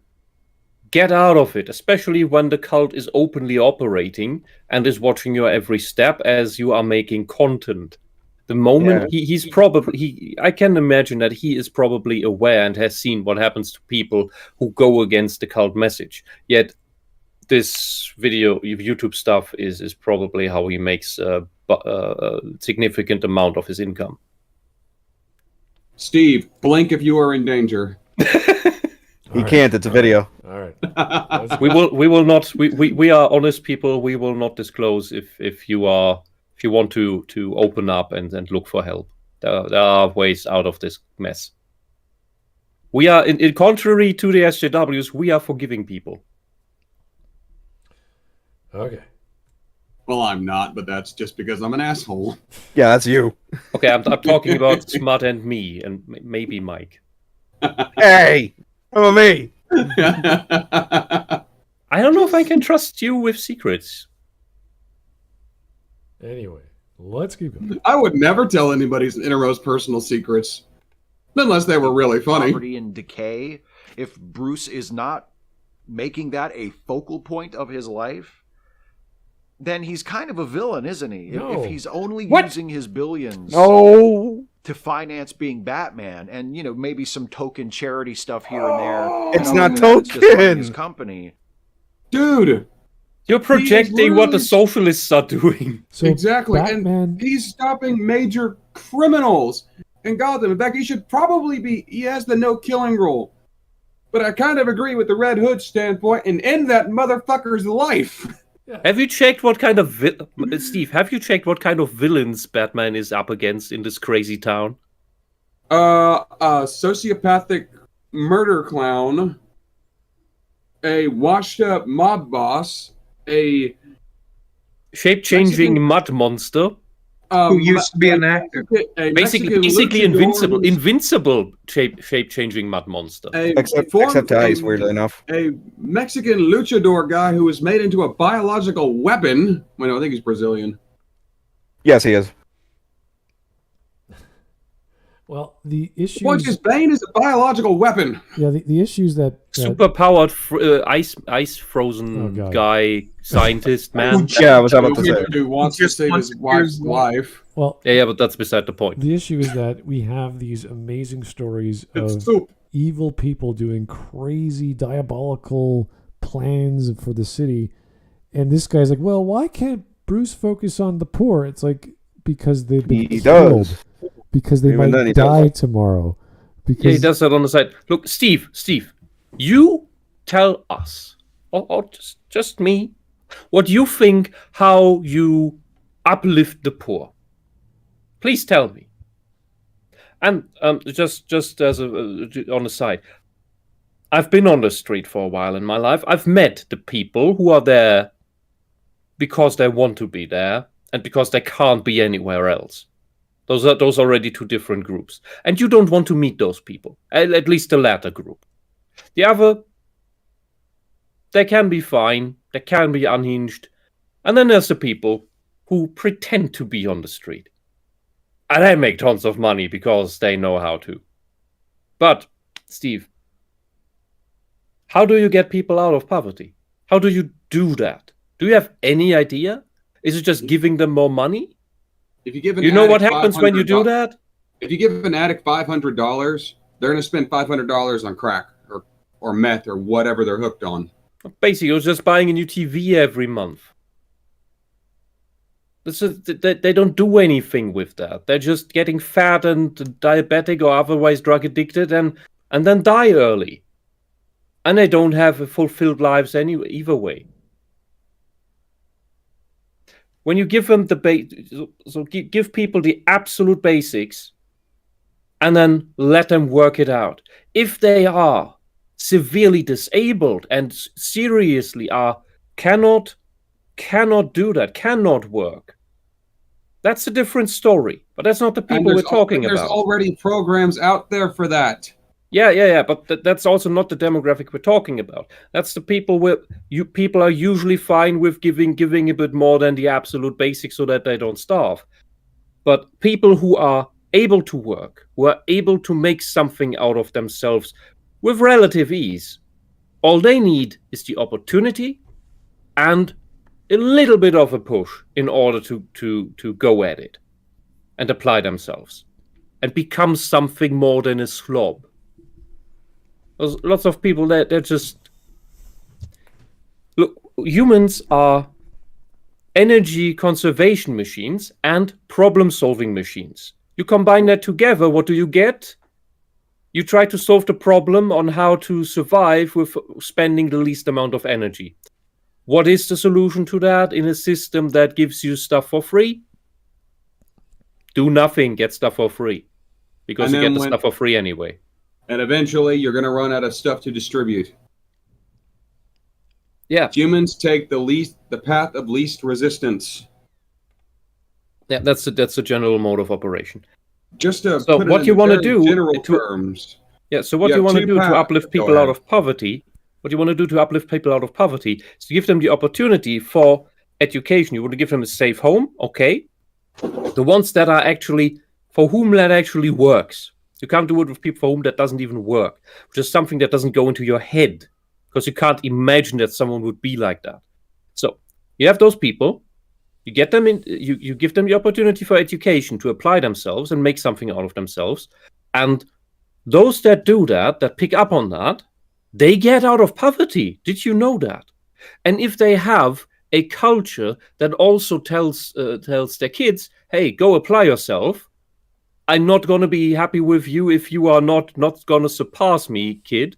get out of it, especially when the cult is openly operating and is watching your every step as you are making content. The moment I can imagine that he is probably aware and has seen what happens to people who go against the cult message. Yet this video, YouTube stuff, is probably how he makes significant amount of his income. Steve, blink if you are in danger. He can't. It's a video. All right. We will not. We are honest people. We will not disclose if you want to open up and look for help. There are ways out of this mess. We are, in contrary to the SJWs, we are forgiving people. Okay. Well, I'm not, but that's just because I'm an asshole. Yeah, that's you. Okay, I'm talking about Smut and me, and maybe Mike. Hey, come on me. I don't know if I can trust you with secrets. Anyway, let's keep going. I would never tell anybody's innermost personal secrets. Unless they were really funny. Poverty and decay. If Bruce is not making that a focal point of his life, then he's kind of a villain, isn't he? No. If he's only What? using his billions No. to finance being Batman, and maybe some token charity stuff here and there. It's and not other than that, it's just running token. his company. Dude, You're projecting what the literally- socialists are doing. So exactly. Batman, And he's stopping major criminals in Gotham. In fact, he should probably he has the no-killing rule. But I kind of agree with the Red Hood standpoint and end that motherfucker's life. Have you checked what kind of Steve? Have you checked what kind of villains Batman is up against in this crazy town? A sociopathic murder clown, a washed-up mob boss, a Shape-changing mud monster. Who used to be an actor. Basically invincible shape-changing mud monster. Except to ice, weirdly enough. A Mexican luchador guy who was made into a biological weapon. Wait, no, I think he's Brazilian. Yes, he is. well, the issue. Which is Bane is a biological weapon. Yeah, the issues that Super-powered ice frozen God. guy scientist man. Yeah, I was about to say. Who wants to Just save wants his to wife's do- life. well, Yeah, but that's beside the point. the issue is that we have these amazing stories It's of soup. evil people doing crazy diabolical plans for the city, and this guy's like, well, why can't Bruce focus on the poor? It's like, because they've been He killed, does. because they Even then might he does. die tomorrow. Because Yeah, he does that on the side. Look, Steve, you tell us, or just me, what you think, how you uplift the poor. Please tell me. And just as on the side, I've been on the street for a while in my life. I've met the people who are there because they want to be there and because they can't be anywhere else. Those are already two different groups. And you don't want to meet those people, at least the latter group. The other, they can be fine, they can be unhinged. And then there's the people who pretend to be on the street. And they make tons of money because they know how to. But, Steve, how do you get people out of poverty? How do you do that? Do you have any idea? Is it just giving them more money? If you give an You know what addict happens when you do $500 that? If you give an addict $500, they're going to spend $500 on crack or meth or whatever they're hooked on. Basically, you're just buying a new TV every month. They don't do anything with that. They're just getting fat and diabetic or otherwise drug addicted and then die early. And they don't have fulfilled lives either way. When you give them give people the absolute basics and then let them work it out. If they are severely disabled and seriously cannot do that, cannot work, that's a different story. But that's not the people we're talking about. There's already programs out there for that. Yeah. But that's also not the demographic we're talking about. That's the people where people are usually fine with giving a bit more than the absolute basics so that they don't starve. But people who are able to work, who are able to make something out of themselves with relative ease, all they need is the opportunity and a little bit of a push in order to go at it and apply themselves and become something more than a slob. There's lots of people they're just... Look, humans are energy conservation machines and problem-solving machines. You combine that together, what do you get? You try to solve the problem on how to survive with spending the least amount of energy. What is the solution to that in a system that gives you stuff for free? Do nothing, get stuff for free. Because you get the stuff for free anyway. And eventually, you're going to run out of stuff to distribute. Yeah. Humans take the path of least resistance. Yeah, that's a general mode of operation. Just to so put what it you in want to very do general to, terms. Yeah, so what you want to do to uplift people out of poverty, what you want to do to uplift people out of poverty is to give them the opportunity for education. You want to give them a safe home, okay? The ones that are actually, for whom that actually works. You can't do it with people for whom that doesn't even work, which is something that doesn't go into your head, because you can't imagine that someone would be like that. So you have those people, you get them in, you give them the opportunity for education to apply themselves and make something out of themselves. And those that do that, that pick up on that, they get out of poverty. Did you know that? And if they have a culture that also tells their kids, hey, go apply yourself. I'm not going to be happy with you if you are not going to surpass me, kid.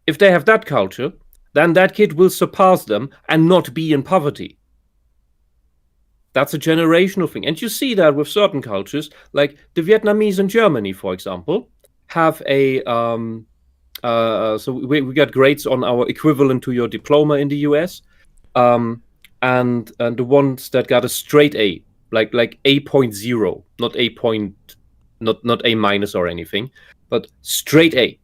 If they have that culture, then that kid will surpass them and not be in poverty. That's a generational thing. And you see that with certain cultures, like the Vietnamese in Germany, for example, have a... so we got grades on our equivalent to your diploma in the US. And the ones that got a straight A, like 8.0, not A point, not A minus or anything, but straight A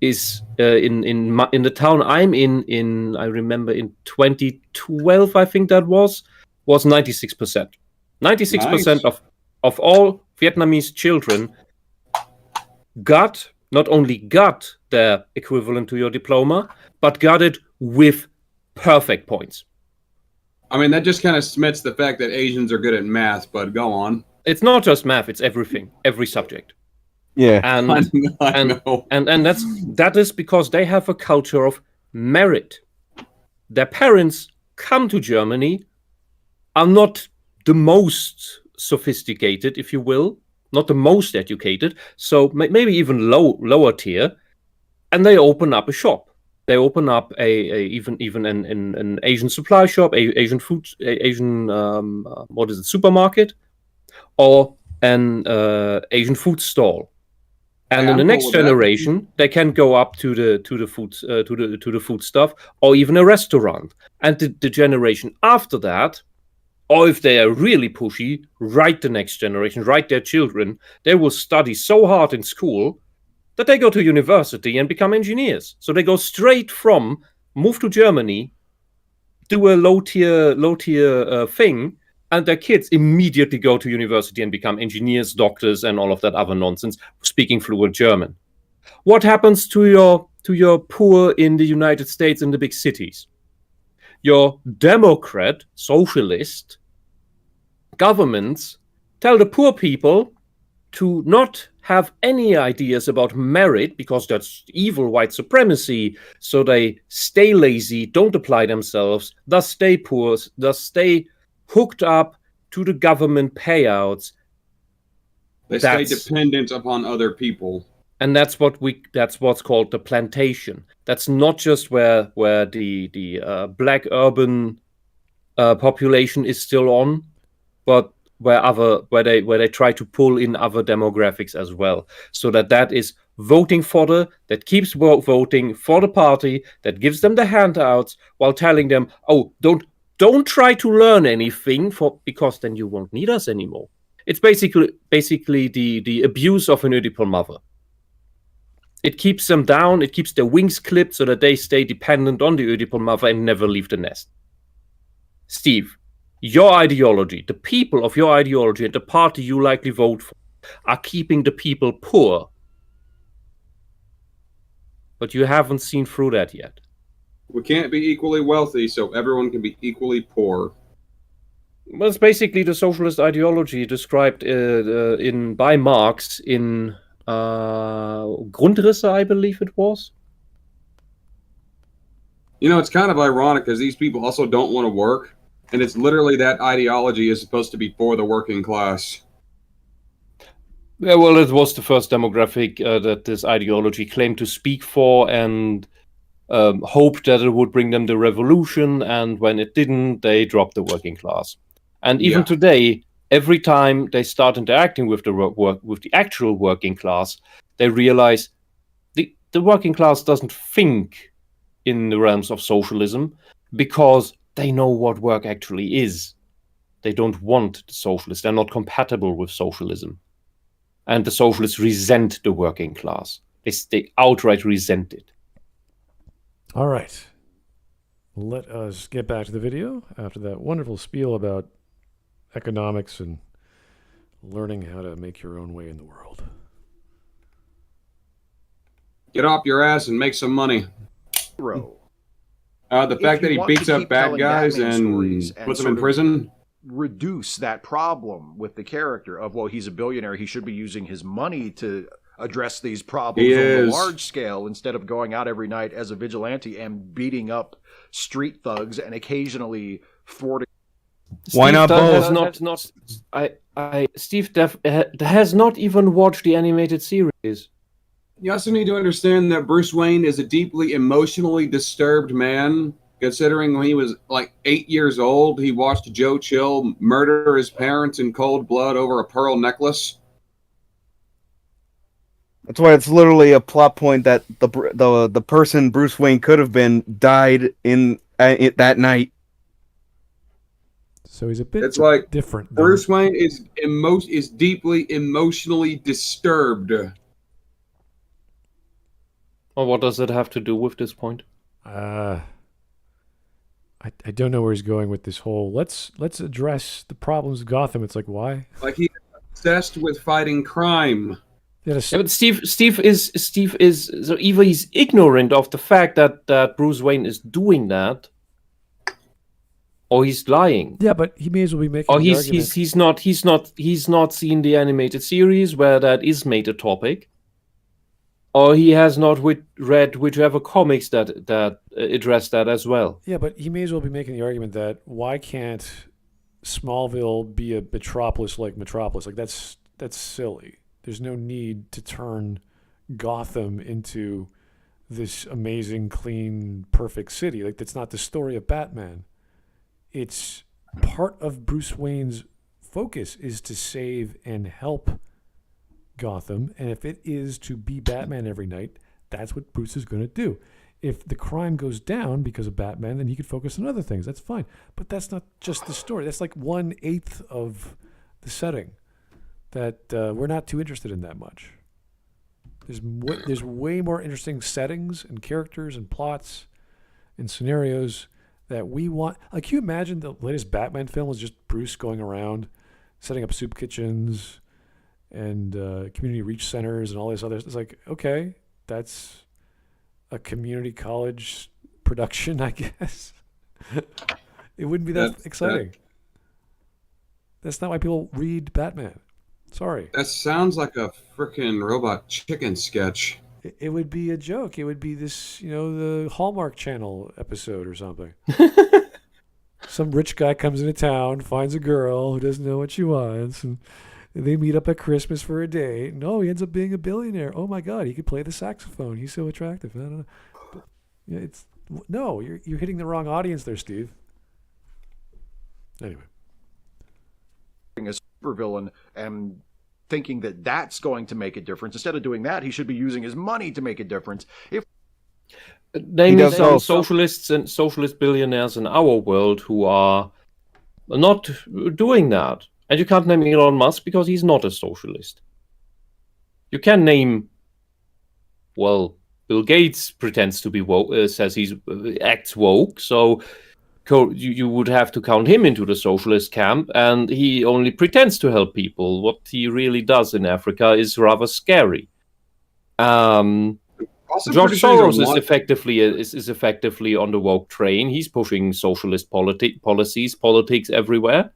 is in the town I'm in I remember in 2012, I think that was 96%. 96% Nice. of all Vietnamese children not only got their equivalent to your diploma, but got it with perfect points. I mean, that just kind of cements the fact that Asians are good at math, but go on. It's not just math, it's everything, every subject. Yeah. And I know. and that is because they have a culture of merit. Their parents come to Germany, are not the most sophisticated, if you will, not the most educated, so maybe even lower tier, and they open up a shop. They open up even an Asian supply shop, Asian food, supermarket, or an Asian food stall. And in the next generation, they can go up to the food stuff, or even a restaurant. And the generation after that, or if they are really pushy, the next generation, their children, they will study so hard in school that they go to university and become engineers. So they go straight from move to Germany, do a low tier thing, and their kids immediately go to university and become engineers, doctors, and all of that other nonsense, speaking fluent German. What happens to your poor in the United States in the big cities? Your Democrat, socialist governments tell the poor people to not have any ideas about merit because that's evil white supremacy, so they stay lazy, don't apply themselves, thus stay poor, thus stay hooked up to the government payouts. They stay dependent upon other people. And that's what's called the plantation. That's not just where the black urban population is still on, but where they try to pull in other demographics as well, so that is voting fodder that keeps voting for the party that gives them the handouts while telling them, oh, don't try to learn anything because then you won't need us anymore. It's basically the abuse of an Oedipal mother. It keeps them down, it keeps their wings clipped so that they stay dependent on the Oedipal mother and never leave the nest. Steve, your ideology, the people of your ideology and the party you likely vote for are keeping the people poor. But you haven't seen through that yet. We can't be equally wealthy, so everyone can be equally poor. Well, it's basically the socialist ideology described by Marx in Grundrisse, I believe it was. You know, it's kind of ironic because these people also don't want to work, and it's literally that ideology is supposed to be for the working class. Yeah, well, it was the first demographic that this ideology claimed to speak for, and hoped that it would bring them the revolution, and when it didn't, they dropped the working class. And even today, every time they start interacting with the actual working class, they realize the working class doesn't think in the realms of socialism because they know what work actually is. They don't want the socialists. They're not compatible with socialism. And the socialists resent the working class. They outright resent it. All right. Let us get back to the video after that wonderful spiel about economics and learning how to make your own way in the world. Get off your ass and make some money. Bro. The fact that he beats up bad guys and puts them in prison. Reduce that problem with the character of, well, he's a billionaire, he should be using his money to address these problems on a large scale instead of going out every night as a vigilante and beating up street thugs and occasionally thwarting. Why not both? Steve has not even watched the animated series. You also need to understand that Bruce Wayne is a deeply emotionally disturbed man, considering when he was like 8 years old, he watched Joe Chill murder his parents in cold blood over a pearl necklace. That's why it's literally a plot point that the person Bruce Wayne could have been died in that night. So he's a bit different. Bruce Wayne is deeply emotionally disturbed. Well, what does it have to do with this point? I don't know where he's going with this whole let's address the problems of Gotham. It's like, why? Like he's obsessed with fighting crime. Yeah, but Steve is so either he's ignorant of the fact that Bruce Wayne is doing that, or he's lying. Yeah, but he may as well be making. Or he's not seen the animated series where that is made a topic. Or he has not read whichever comics that address that as well. Yeah, but he may as well be making the argument that why can't Smallville be a metropolis like Metropolis? Like that's silly. There's no need to turn Gotham into this amazing, clean, perfect city. Like that's not the story of Batman. It's part of Bruce Wayne's focus is to save and help Gotham, and if it is to be Batman every night, that's what Bruce is going to do. If the crime goes down because of Batman, then he could focus on other things. That's fine. But that's not just the story. That's like 1/8 of the setting that we're not too interested in that much. There's way more interesting settings and characters and plots and scenarios that we want. Like, can you imagine the latest Batman film was just Bruce going around setting up soup kitchens and community reach centers and all this other. It's like, okay, that's a community college production, I guess. It wouldn't be that exciting. That's not why people read Batman. Sorry. That sounds like a freaking Robot Chicken sketch. It would be a joke. It would be this, the Hallmark Channel episode or something. Some rich guy comes into town, finds a girl who doesn't know what she wants, and they meet up at Christmas for a date. No, he ends up being a billionaire. Oh my God, he could play the saxophone. He's so attractive. I don't know. But, you're hitting the wrong audience there, Steve. Anyway, a supervillain and thinking that that's going to make a difference. Instead of doing that, he should be using his money to make a difference. Name me some socialists and socialist billionaires in our world who are not doing that. And you can't name Elon Musk because he's not a socialist. You can name, Bill Gates pretends to be woke, says he's acts woke, so you would have to count him into the socialist camp, and he only pretends to help people. What he really does in Africa is rather scary. George Soros is effectively on the woke train. He's pushing socialist politics everywhere.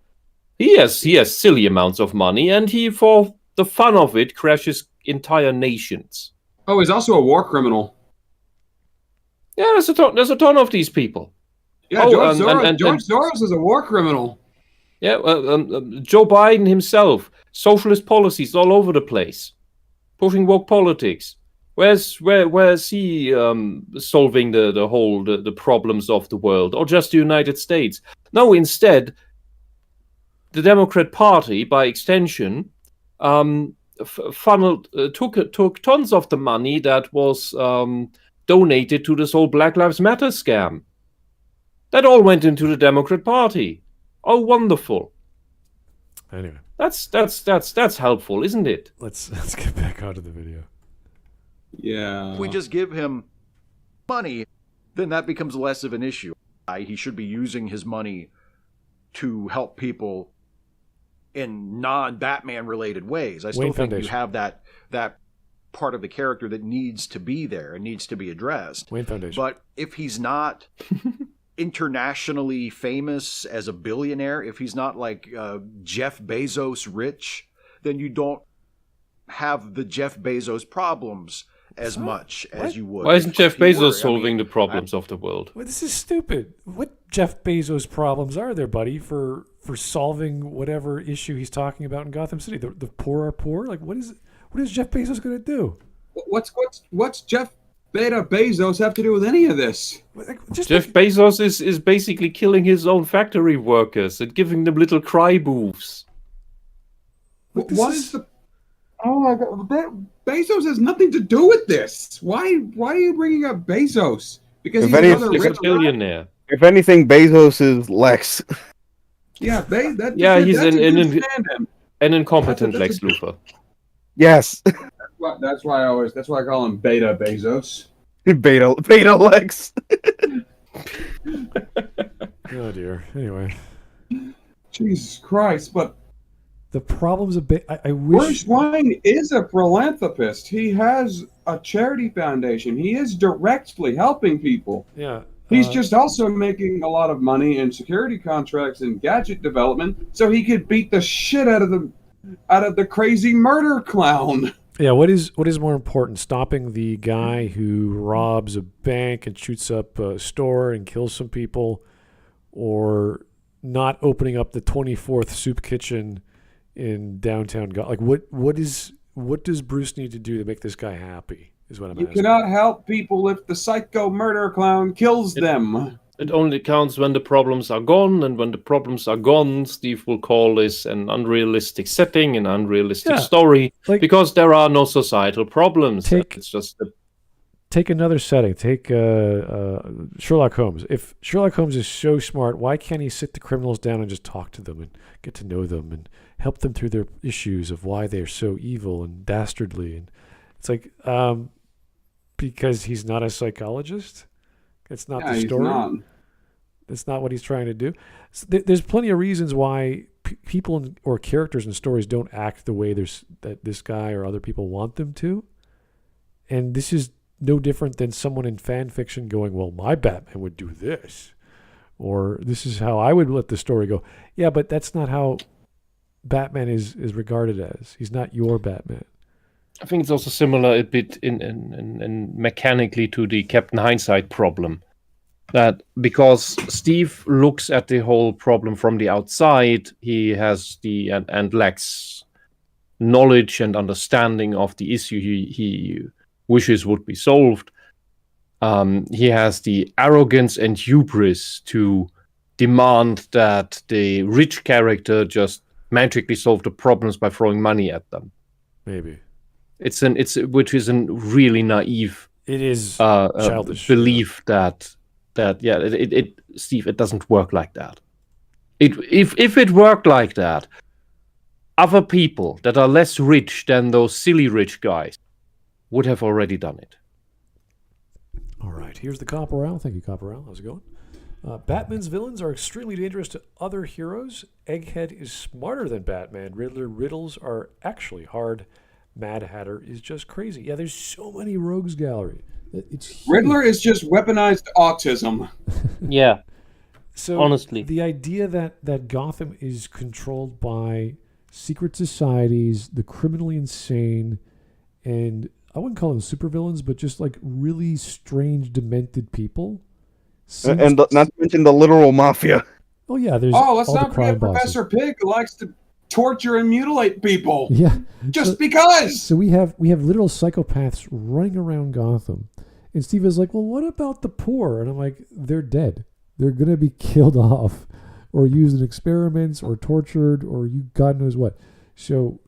He has silly amounts of money, and he, for the fun of it, crashes entire nations. Oh, he's also a war criminal. Yeah, there's a ton of these people. Yeah, Oh, George Soros is a war criminal. Yeah, Joe Biden himself, socialist policies all over the place, pushing woke politics. Where's he solving the problems of the world, or just the United States? No, instead, the Democrat Party, by extension, funneled took tons of the money that was donated to this whole Black Lives Matter scam. That all went into the Democrat Party. Oh, wonderful! Anyway, that's helpful, isn't it? let's get back onto the video. Yeah. If we just give him money, then that becomes less of an issue. He should be using his money to help people in non-Batman related ways. I still Wayne think Foundation. you have that part of the character that needs to be there and needs to be addressed. Wayne Foundation. But if he's not internationally famous as a billionaire, if he's not like Jeff Bezos rich, then you don't have the Jeff Bezos problems as much as you would. Why isn't Jeff if he were. Bezos solving the problems of the world? Well, this is stupid. What Jeff Bezos problems are there, buddy, for solving whatever issue he's talking about in Gotham City? The poor are poor? Like, what is Jeff Bezos going to do? What's Jeff Beta Bezos have to do with any of this? Like, Jeff Bezos is basically killing his own factory workers and giving them little cry booths. Look, this What is- is the? Oh my God! Bezos has nothing to do with this. Why are you bringing up Bezos? Because If he's any- another He's a rich guy? billionaire. If anything, Bezos is Lex. Yeah, Yeah, he's that's a an good stand-in. An incompetent That's Lex a- Luthor. Yes, That's why I call him Beta Bezos. Beta Lex. Oh dear. Anyway, Jesus Christ! But the problems of I wish. Bruce Wayne is a philanthropist. He has a charity foundation. He is directly helping people. Yeah. He's just also making a lot of money in security contracts and gadget development, so he could beat the shit out of the crazy murder clown. Yeah, what is more important, stopping the guy who robs a bank and shoots up a store and kills some people, or not opening up the 24th soup kitchen in downtown Like, what does Bruce need to do to make this guy happy, is what I'm You asking. cannot help people if the psycho murder clown kills them. It only counts when the problems are gone, and when the problems are gone, Steve will call this an unrealistic setting, an unrealistic Yeah, story, like- because there are no societal problems. Take- It's just that Take another setting. Take Sherlock Holmes. If Sherlock Holmes is so smart, why can't he sit the criminals down and just talk to them and get to know them and help them through their issues of why they're so evil and dastardly? And it's like, because he's not a psychologist. It's not the He's story. not. That's not what he's trying to do. So there's plenty of reasons why people or characters in stories don't act the way that this guy or other people want them to. And this is no different than someone in fan fiction going, well, my Batman would do this. Or this is how I would let the story go. Yeah, but that's not how Batman is regarded as. He's not your Batman. I think it's also similar a bit in mechanically to the Captain Hindsight problem. That because Steve looks at the whole problem from the outside, he has and lacks knowledge and understanding of the issue he wishes would be solved. He has the arrogance and hubris to demand that the rich character just magically solve the problems by throwing money at them. Maybe. Which is a really naive It is childish belief that Steve, it doesn't work like that. If it worked like that, other people that are less rich than those silly rich guys would have already done it. All right, here's the Copperal. Thank you, Copperal. How's it going? Batman's villains are extremely dangerous to other heroes. Egghead is smarter than Batman. Riddler riddles are actually hard. Mad Hatter is just crazy. Yeah, there's so many rogues gallery. It's huge. Riddler is just weaponized autism. Yeah. So honestly. The idea that Gotham is controlled by secret societies, the criminally insane, and I wouldn't call them supervillains, but just like really strange, demented people. And not to mention the literal mafia. Oh yeah, there's let's all the not crime forget bosses. Professor Pig, who likes to torture and mutilate people. Yeah, Just because. So we have literal psychopaths running around Gotham, and Steve is like, "Well, what about the poor?" And I'm like, "They're dead. They're gonna be killed off, or used in experiments, or tortured, or you God knows what." So,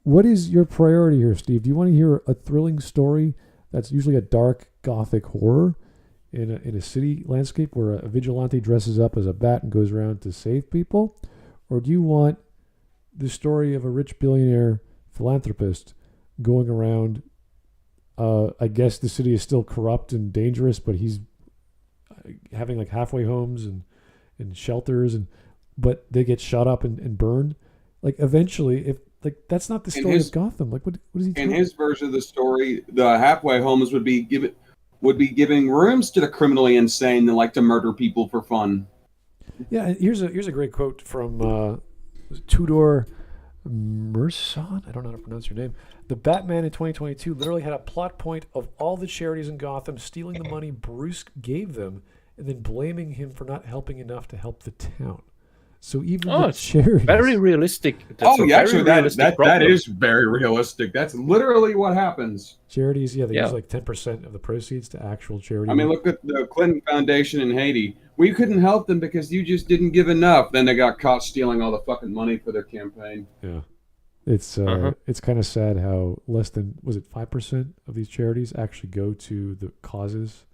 what is your priority here, Steve? Do you want to hear a thrilling story that's usually a dark gothic horror in a city landscape where a vigilante dresses up as a bat and goes around to save people, or do you want the story of a rich billionaire philanthropist going around? I guess the city is still corrupt and dangerous, but he's having like halfway homes and shelters, but they get shot up and burned. Like eventually, if like that's not the story of Gotham. Like what is he? In his version of the story, the halfway homes would be giving rooms to the criminally insane that like to murder people for fun. Yeah, here's a great quote from Tudor Merson. I don't know how to pronounce your name. The Batman in 2022 literally had a plot point of all the charities in Gotham stealing the money Bruce gave them and then blaming him for not helping enough to help the town. So even the charities... Very realistic. Actually, that is very realistic. That's literally what happens. Charities, they use like 10% of the proceeds to actual charity. I mean, look at the Clinton Foundation in Haiti. We couldn't help them because you just didn't give enough. Then they got caught stealing all the fucking money for their campaign. Yeah. It's kind of sad how less than, was it 5% of these charities actually go to the causes?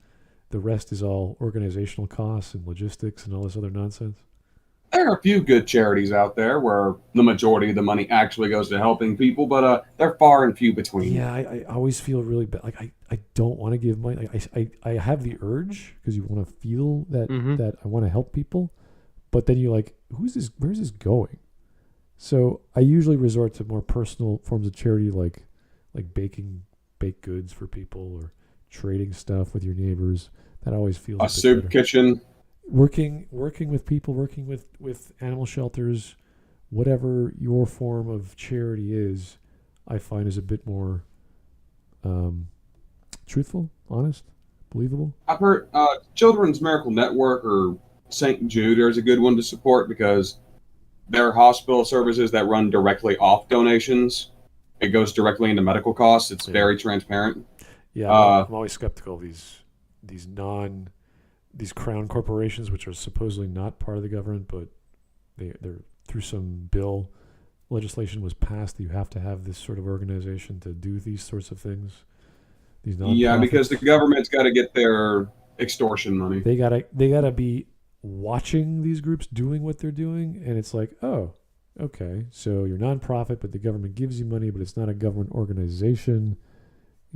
The rest is all organizational costs and logistics and all this other nonsense. There are a few good charities out there where the majority of the money actually goes to helping people, but they're far and few between. Yeah, I always feel really bad. Like I don't want to give money. I have the urge because you want to feel that that I want to help people, but then you're like, where's this going? So I usually resort to more personal forms of charity, like baking baked goods for people or trading stuff with your neighbors. That always feels a soup better. kitchen. Working with people, working with animal shelters, whatever your form of charity is, I find is a bit more truthful, honest, believable. I've heard Children's Miracle Network or St. Jude is a good one to support because they're hospital services that run directly off donations. It goes directly into medical costs. It's very transparent. Yeah, I'm always skeptical of these crown corporations, which are supposedly not part of the government, but they're through some bill, legislation was passed that you have to have this sort of organization to do these sorts of things. These yeah, because the government's got to get their extortion money. They gotta be watching these groups doing what they're doing, and it's like, oh, okay, so you're nonprofit, but the government gives you money, but it's not a government organization.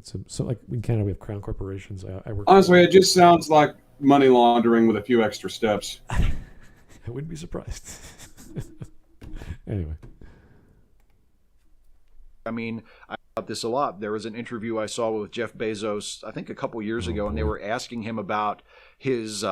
So like in Canada we have crown corporations. I work. Honestly, it just sounds like money laundering with a few extra steps. I wouldn't be surprised. Anyway. I mean, I thought this a lot. There was an interview I saw with Jeff Bezos, I think a couple years ago, and they were asking him about his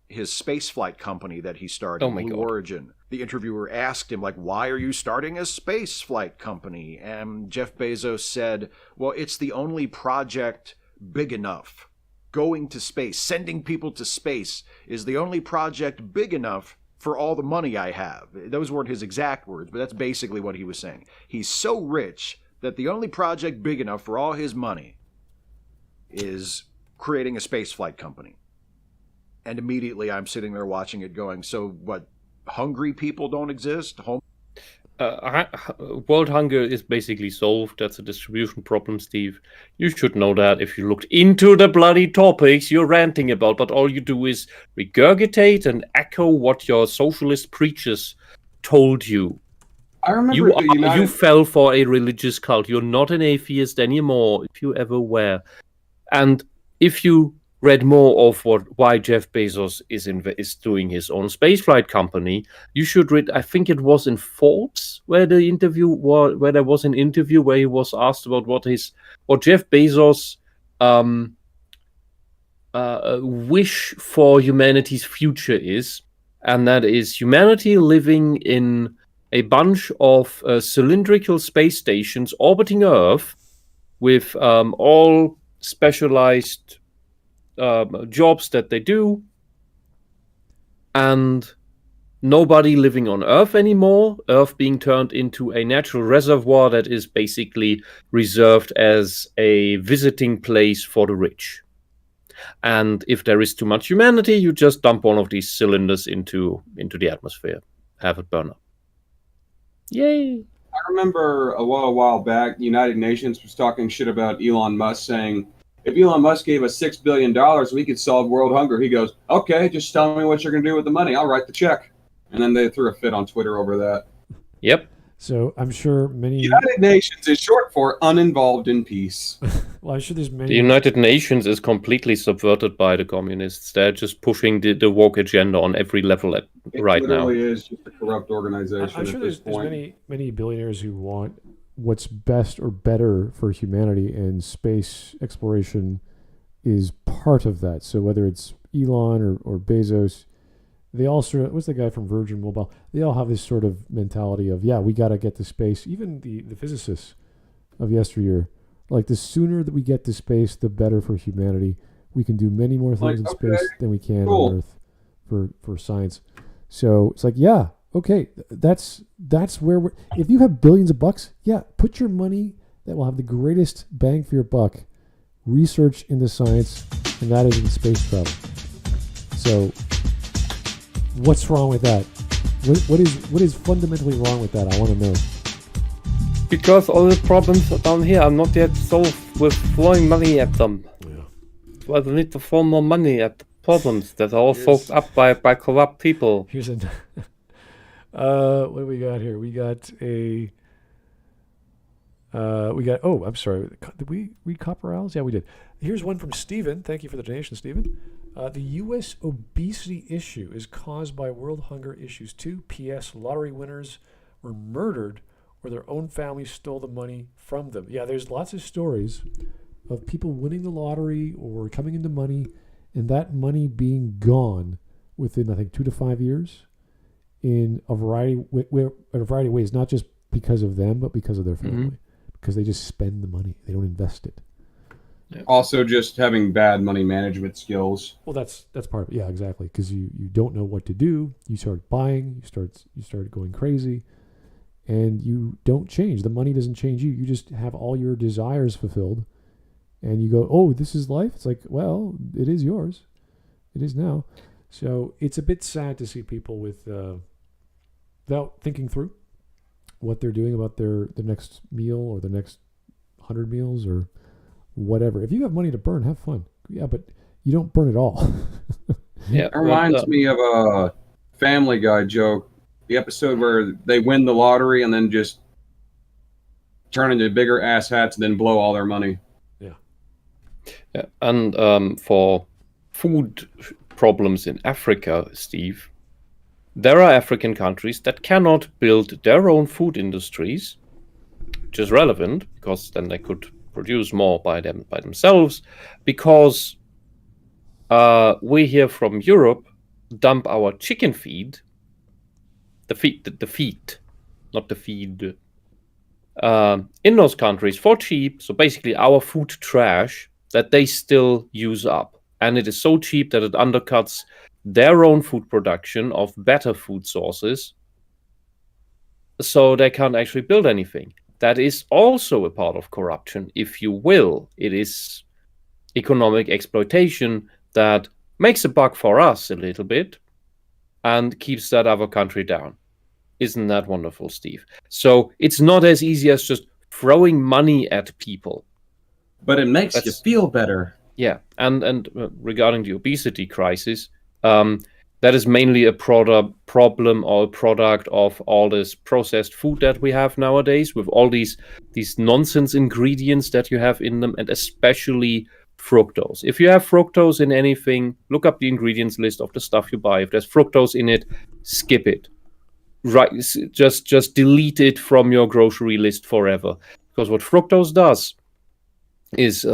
spaceflight company that he started, Blue Origin. The interviewer asked him, like, why are you starting a spaceflight company? And Jeff Bezos said, well, it's the only project big enough. Going to space, sending people to space is the only project big enough for all the money I have. Those weren't his exact words, but that's basically what he was saying. He's so rich that the only project big enough for all his money is creating a spaceflight company. And immediately I'm sitting there watching it going, so what, hungry people don't exist? World hunger is basically solved. That's a distribution problem, Steve. You should know that if you looked into the bloody topics you're ranting about, but all you do is regurgitate and echo what your socialist preachers told you. I remember you fell for a religious cult. You're not an atheist anymore, if you ever were. And if you read more of why Jeff Bezos is doing his own spaceflight company, you should read. I think it was in Forbes where there was an interview where he was asked about what Jeff Bezos' wish for humanity's future is, and that is humanity living in a bunch of cylindrical space stations orbiting Earth, with all specialized jobs that they do, and nobody living on Earth anymore. Earth being turned into a natural reservoir that is basically reserved as a visiting place for the rich. And if there is too much humanity, you just dump one of these cylinders into the atmosphere, have it burn up. Yay! I remember a while back, the United Nations was talking shit about Elon Musk, saying, if Elon Musk gave us $6 billion, we could solve world hunger. He goes, okay, just tell me what you're going to do with the money. I'll write the check. And then they threw a fit on Twitter over that. Yep. So I'm sure many... United Nations is short for uninvolved in peace. Well, I'm sure there's many... The United Nations is completely subverted by the communists. They're just pushing the woke agenda on every level right now. It literally is just a corrupt organization I'm sure at this there's point. many billionaires who want what's best or better for humanity, and space exploration is part of that. So whether it's Elon or Bezos, they all sort of, what's the guy from Virgin Mobile? They all have this sort of mentality of, yeah, we got to get to space. Even the physicists of yesteryear, like the sooner that we get to space, the better for humanity. We can do many more things in space than we can on Earth for science. So it's like, yeah, okay, that's where we're, if you have billions of bucks, yeah, put your money that will have the greatest bang for your buck, research into science, and that is in space travel. So what's wrong with that? What is fundamentally wrong with that? I want to know. Because all the problems down here are not yet solved with throwing money at them. Yeah. Well, they need to throw more money at the problems that are all solved up by corrupt people. Here's a... what do we got here? We got a... oh, I'm sorry. Did we read Copper Owls? Yeah, we did. Here's one from Steven. Thank you for the donation, Steven. The U.S. obesity issue is caused by world hunger issues too. P.S. Lottery winners were murdered or their own families stole the money from them. Yeah, there's lots of stories of people winning the lottery or coming into money and that money being gone within, I think, 2 to 5 years in a variety of ways, not just because of them, but because of their family. Because they just spend the money. They don't invest it. Yeah. Also, just having bad money management skills. Well, that's part of it. Yeah, exactly. Because you don't know what to do. You start buying. You start going crazy, and you don't change. The money doesn't change you. You just have all your desires fulfilled, and you go, "Oh, this is life." It's like, well, it is yours. It is now. So it's a bit sad to see people without thinking through what they're doing about their next meal or the next 100 meals or whatever. If you have money to burn, have fun. Yeah, but you don't burn it all. Yeah, It reminds me of a Family Guy joke. The episode where they win the lottery and then just turn into bigger ass hats and then blow all their money. Yeah, and for food problems in Africa, Steve, there are African countries that cannot build their own food industries, which is relevant because then they could produce more by themselves, because we here from Europe dump our chicken feed, not the feed, in those countries for cheap. So basically our food trash that they still use up. And it is so cheap that it undercuts their own food production of better food sources. So they can't actually build anything. That is also a part of corruption, if you will. It is economic exploitation that makes a buck for us a little bit and keeps that other country down. Isn't that wonderful, Steve? So it's not as easy as just throwing money at people. But it makes you feel better. Yeah, and regarding the obesity crisis, that is mainly a problem or a product of all this processed food that we have nowadays, with all these nonsense ingredients that you have in them, and especially fructose. If you have fructose in anything, look up the ingredients list of the stuff you buy. If there's fructose in it, skip it. Right, just delete it from your grocery list forever. Because what fructose does is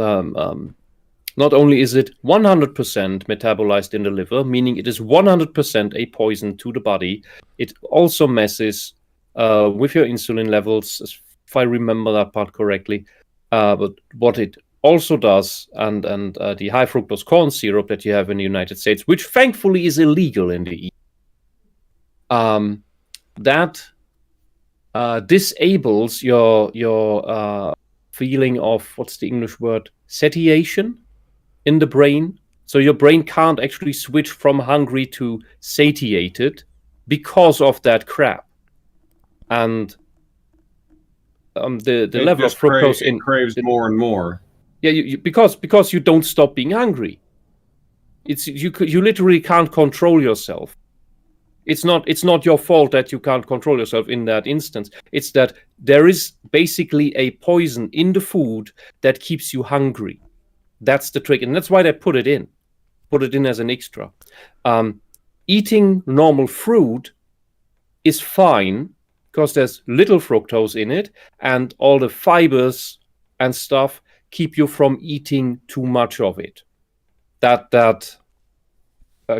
not only is it 100% metabolized in the liver, meaning it is 100% a poison to the body, it also messes with your insulin levels, if I remember that part correctly. But what it also does, and the high fructose corn syrup that you have in the United States, which thankfully is illegal in the EU, that disables your feeling of, what's the English word, satiation in the brain. So your brain can't actually switch from hungry to satiated because of that crap. And the level of fructose craves more and more. Yeah, because you don't stop being hungry. You literally can't control yourself. It's not your fault that you can't control yourself in that instance. It's that there is basically a poison in the food that keeps you hungry. That's the trick, and that's why they put it in as an extra. Eating normal fruit is fine because there's little fructose in it, and all the fibers and stuff keep you from eating too much of it. That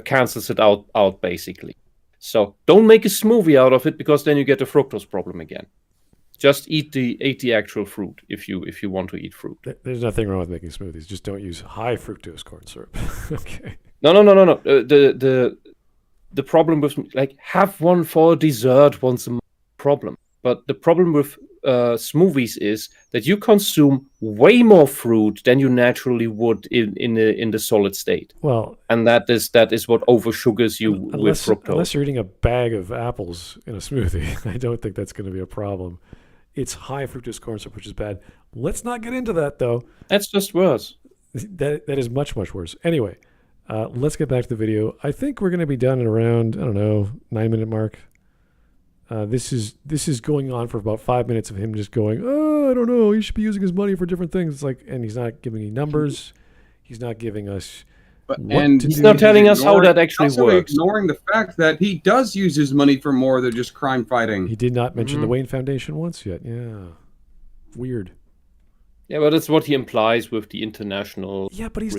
cancels it out basically. So don't make a smoothie out of it, because then you get a fructose problem again. Just eat the actual fruit if you want to eat fruit. There's nothing wrong with making smoothies. Just don't use high fructose corn syrup. Okay. No. The problem with, like, have one for dessert once a month, problem. But the problem with smoothies is that you consume way more fruit than you naturally would in the solid state. Well, and that is what oversugars you with fructose. Unless you're eating a bag of apples in a smoothie, I don't think that's going to be a problem. It's high fructose corn syrup, which is bad. Let's not get into that, though. That's just worse. That is much, much worse. Anyway, let's get back to the video. I think we're going to be done at around, 9-minute mark. This is going on for about 5 minutes of him just going, I don't know, he should be using his money for different things. It's like, and he's not giving any numbers. He's not giving us he's not telling us how that actually works. Ignoring the fact that he does use his money for more than just crime fighting. He did not mention the Wayne Foundation once yet. Yeah. Weird. Yeah, but that's what he implies with the international. Yeah, but he's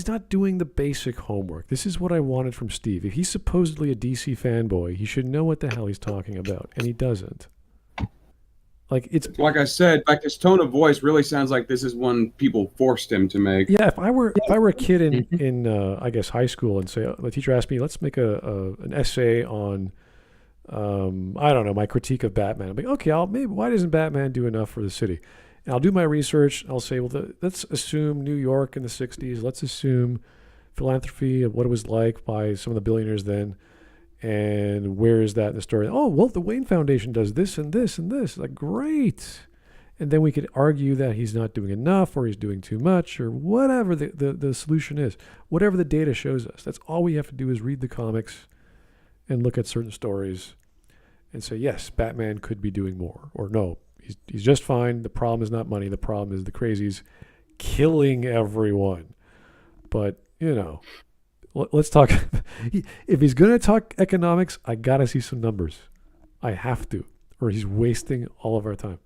not doing the basic homework. This is what I wanted from Steve. If he's supposedly a DC fanboy, he should know what the hell he's talking about, and he doesn't. Like I said, his tone of voice really sounds like this is one people forced him to make. Yeah, if I were a kid in I guess high school, and say the teacher asked me, let's make an essay on I don't know, my critique of Batman. I'm like, okay, why doesn't Batman do enough for the city? And I'll do my research. I'll say, well, let's assume New York in the 60s. Let's assume philanthropy and what it was like by some of the billionaires then. And where is that in the story? Oh, well, the Wayne Foundation does this and this and this. Like, great. And then we could argue that he's not doing enough, or he's doing too much, or whatever the solution is. Whatever the data shows us. That's all we have to do is read the comics and look at certain stories and say, yes, Batman could be doing more. Or no, he's just fine. The problem is not money. The problem is the crazies killing everyone. But, let's talk. If he's going to talk economics, I got to see some numbers. I have to, or he's wasting all of our time.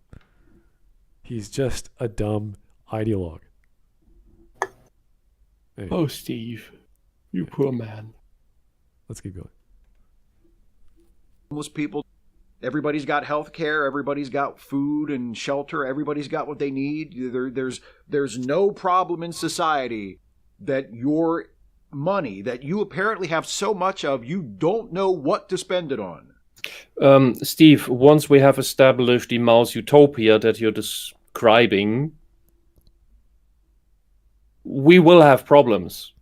He's just a dumb ideologue. Anyway. Oh, Steve, you poor man. Let's keep going. Most people, everybody's got health care, everybody's got food and shelter, everybody's got what they need. There's no problem in society that your money that you apparently have so much of, you don't know what to spend it on. Steve, once we have established the mouse utopia that you're describing, we will have problems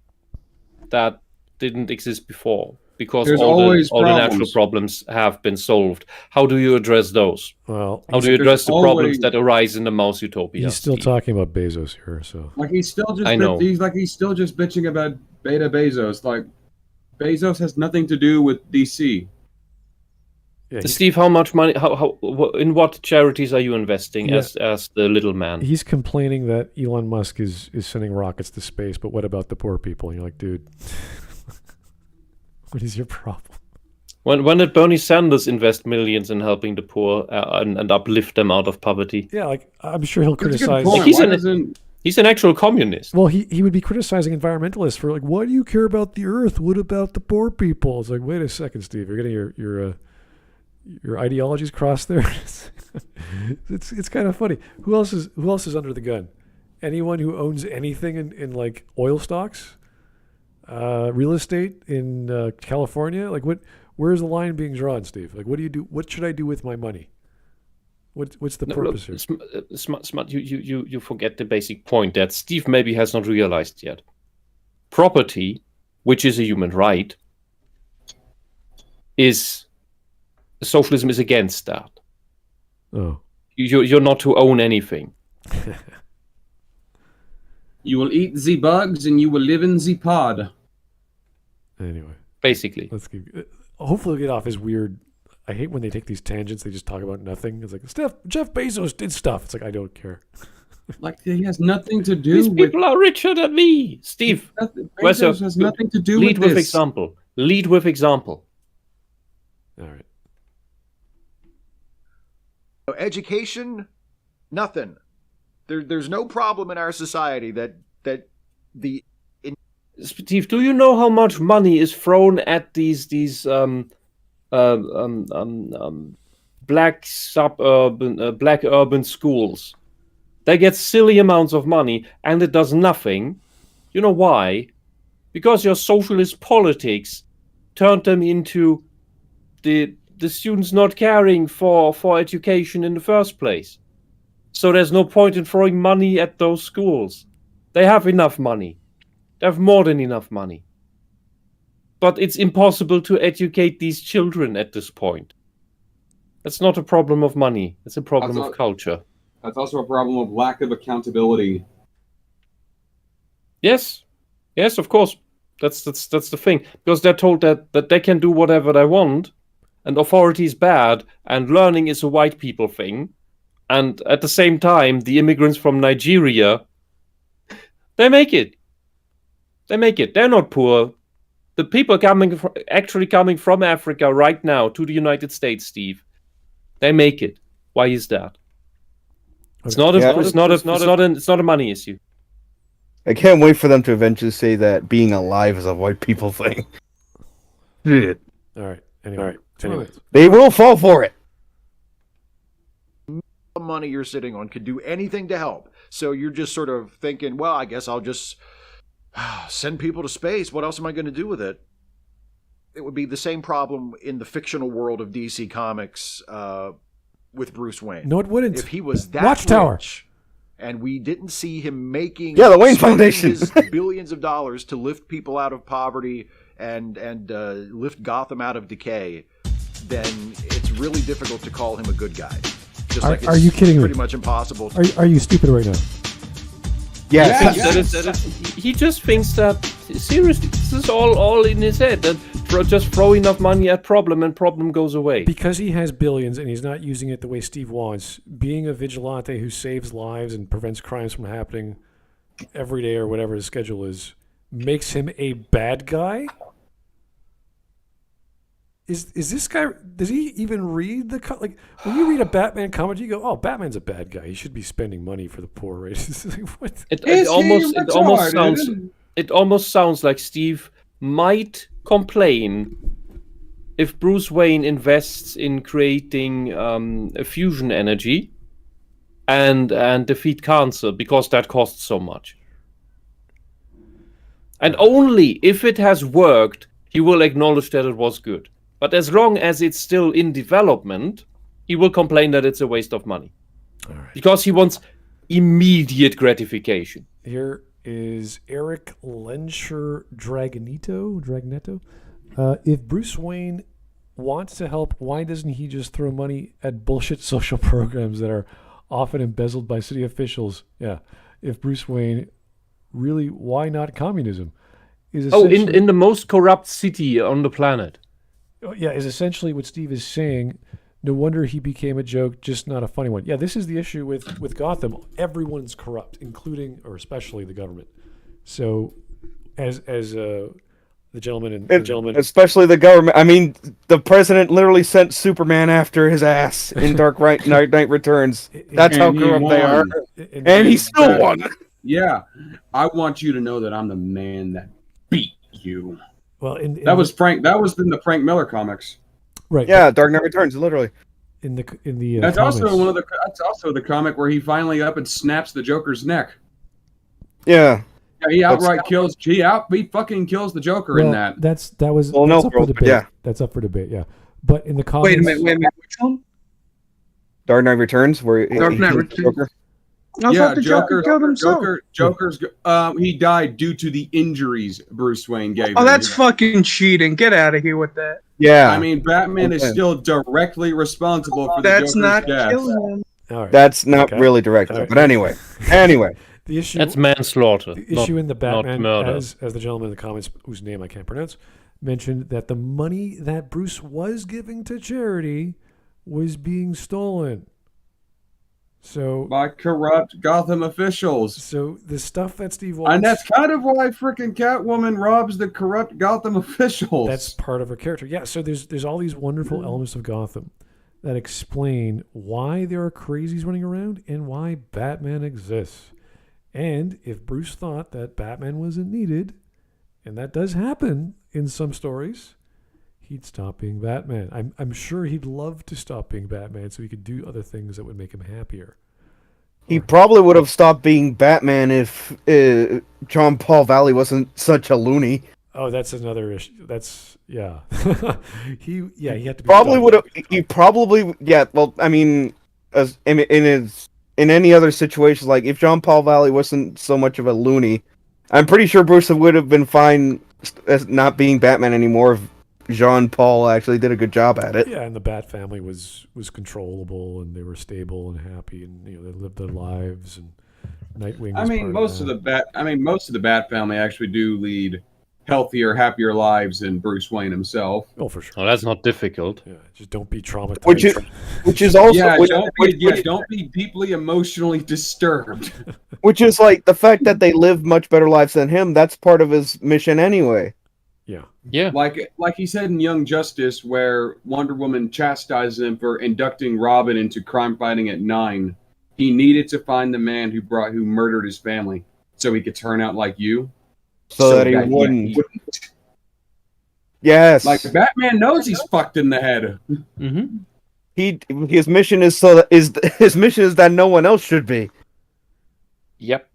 that didn't exist before, because all the natural problems have been solved. How do you address those? Well, how do you address the problems that arise in the mouse utopia? He's still talking about Bezos here, so he's still just bitching about Beta Bezos. Like, Bezos has nothing to do with DC. Yeah, Steve, how much money? In what charities are you investing as the little man? He's complaining that Elon Musk is sending rockets to space, but what about the poor people? And you're like, dude, what is your problem? When did Bernie Sanders invest millions in helping the poor and uplift them out of poverty? Yeah, like, I'm sure he'll criticize. He's an actual communist. Well, he would be criticizing environmentalists for, like, why do you care about the earth? What about the poor people? It's like, wait a second, Steve, you're getting your your ideologies cross there. it's kind of funny. Who else is under the gun? Anyone who owns anything in like oil stocks, real estate in California? Like where's the line being drawn, Steve? Like what do you do? What should I do with my money? What's the purpose here? Smart, you forget the basic point that Steve maybe has not realized yet. Property, which is a human right, socialism is against that. Oh. You're not to own anything. You will eat the bugs and you will live in the pod. Anyway. Basically. Let's keep. Hopefully we'll get off his weird. I hate when they take these tangents. They just talk about nothing. It's like Jeff Bezos did stuff. It's like I don't care. Like he has nothing to do These with. people are richer than me, Steve. Bezos has nothing to do lead with this. example. Lead with example. All right. Education, nothing. There's no problem in our society that the. Steve, do you know how much money is thrown at these black urban schools? They get silly amounts of money, and it does nothing. You know why? Because your socialist politics turned them into the students not caring for education in the first place. So there's no point in throwing money at those schools. They have enough money. They have more than enough money. But it's impossible to educate these children at this point. It's not a problem of money. It's a problem of culture. That's also a problem of lack of accountability. Yes, of course. That's the thing. Because they're told that they can do whatever they want, and authority is bad, and learning is a white people thing. And at the same time, the immigrants from Nigeria, they make it. They're not poor. The people actually coming from Africa right now to the United States, Steve, they make it. Why is that? It's not a money issue. I can't wait for them to eventually say that being alive is a white people thing. Shit. All right. Anyway. They will fall for it. The money you're sitting on could do anything to help. So you're just sort of thinking, well, I guess I'll just send people to space. What else am I going to do with it? It would be the same problem in the fictional world of DC Comics with Bruce Wayne. No, it wouldn't. If he was that Watchtower. rich, and we didn't see him making the Wayne Foundation his billions of dollars to lift people out of poverty and lift Gotham out of decay, then it's really difficult to call him a good guy. Just are you kidding me? Pretty much impossible. Are you stupid right now? He just thinks that, seriously, this is all in his head. That just throw enough money at problem and problem goes away. Because he has billions and he's not using it the way Steve wants, being a vigilante who saves lives and prevents crimes from happening every day or whatever his schedule is, makes him a bad guy? Is this guy, does he even read like when you read a Batman comic, you go, oh, Batman's a bad guy. He should be spending money for the poor, right? It almost sounds like Steve might complain if Bruce Wayne invests in creating a fusion energy and defeat cancer because that costs so much. And only if it has worked, he will acknowledge that it was good. But as long as it's still in development, he will complain that it's a waste of money. All right. Because he wants immediate gratification. Here is Eric Lenscher Dragnetto. If Bruce Wayne wants to help, why doesn't he just throw money at bullshit social programs that are often embezzled by city officials? Yeah. If Bruce Wayne really, why not communism? In the most corrupt city on the planet. Yeah, is essentially what Steve is saying. No wonder he became a joke, just not a funny one. Yeah, this is the issue with Gotham. Everyone's corrupt, including or especially the government. So, as the gentleman, especially the government. I mean, the president literally sent Superman after his ass in Dark Knight Returns. That's how corrupt they are, and he still won. Yeah, I want you to know that I'm the man that beat you. Well, that was Frank. That was in the Frank Miller comics. Right. Yeah, Dark Knight Returns, literally. In the That's comments. also the comic where he finally up and snaps the Joker's neck. Yeah. Yeah, he fucking kills the Joker in that. That's up for debate. Yeah. That's up for debate. Yeah, but in the comments. Wait a minute. Which one? Dark Knight Returns, where Dark Knight he Returns. Joker. I thought the Joker killed himself. Joker's he died due to the injuries Bruce Wayne gave him. Oh, that's fucking cheating. Get out of here with that. Yeah. I mean, Batman is still directly responsible for the That's Joker's not death. killing him. All right. That's not Okay. really direct, All right. but anyway. The issue. That's manslaughter. The issue in the Batman, murder. as the gentleman in the comments, whose name I can't pronounce, mentioned that the money that Bruce was giving to charity was being stolen. So By corrupt Gotham officials. So the stuff that Steve wants, And that's kind of why freaking Catwoman robs the corrupt Gotham officials. that's part of her character. Yeah, so there's all these wonderful elements of Gotham that explain why there are crazies running around and why Batman exists. And if Bruce thought that Batman wasn't needed, and that does happen in some stories, he'd stop being Batman. I'm sure he'd love to stop being Batman so he could do other things that would make him happier. He probably would have stopped being Batman if John Paul Valley wasn't such a loony. Oh, that's another issue. That's yeah. he had to be Probably stopped. would have. He probably Well, I mean, as in any other situation, like if John Paul Valley wasn't so much of a loony, I'm pretty sure Bruce would have been fine as not being Batman anymore if Jean Paul actually did a good job at it. Yeah, and the Bat family was controllable, and they were stable and happy, and they lived their lives. And Nightwing. I was mean, part most of the Bat family actually do lead healthier, happier lives than Bruce Wayne himself. Oh, for sure. Oh, that's not difficult. Yeah, just don't be traumatized. Which is also Don't be deeply emotionally disturbed. which is like the fact that they live much better lives than him. That's part of his mission anyway. Yeah. Like he said in Young Justice, where Wonder Woman chastised him for inducting Robin into crime fighting at 9. He needed to find the man who murdered his family, so he could turn out like you. So that he wouldn't. Yes. Like Batman knows he's fucked in the head. Mm-hmm. His mission is his mission is that no one else should be. Yep.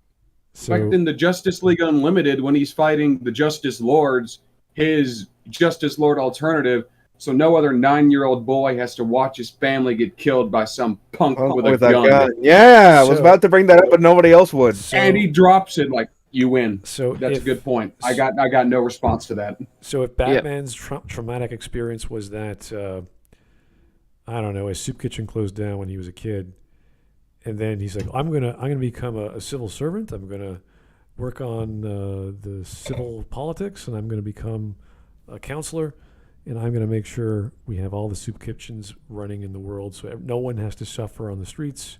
So Like in the Justice League Unlimited, when he's fighting the Justice Lords, his Justice Lord alternative, so no other 9-year-old boy has to watch his family get killed by some punk with a gun. Yeah, I was about to bring that up, but nobody else would. And he drops it like, you win. So That's a good point. I got no response to that. So if Batman's traumatic experience was that, I don't know, his soup kitchen closed down when he was a kid, and then he's like, I'm gonna become a civil servant. I'm gonna work on the civil politics, and I'm gonna become a counselor, and I'm gonna make sure we have all the soup kitchens running in the world, so no one has to suffer on the streets.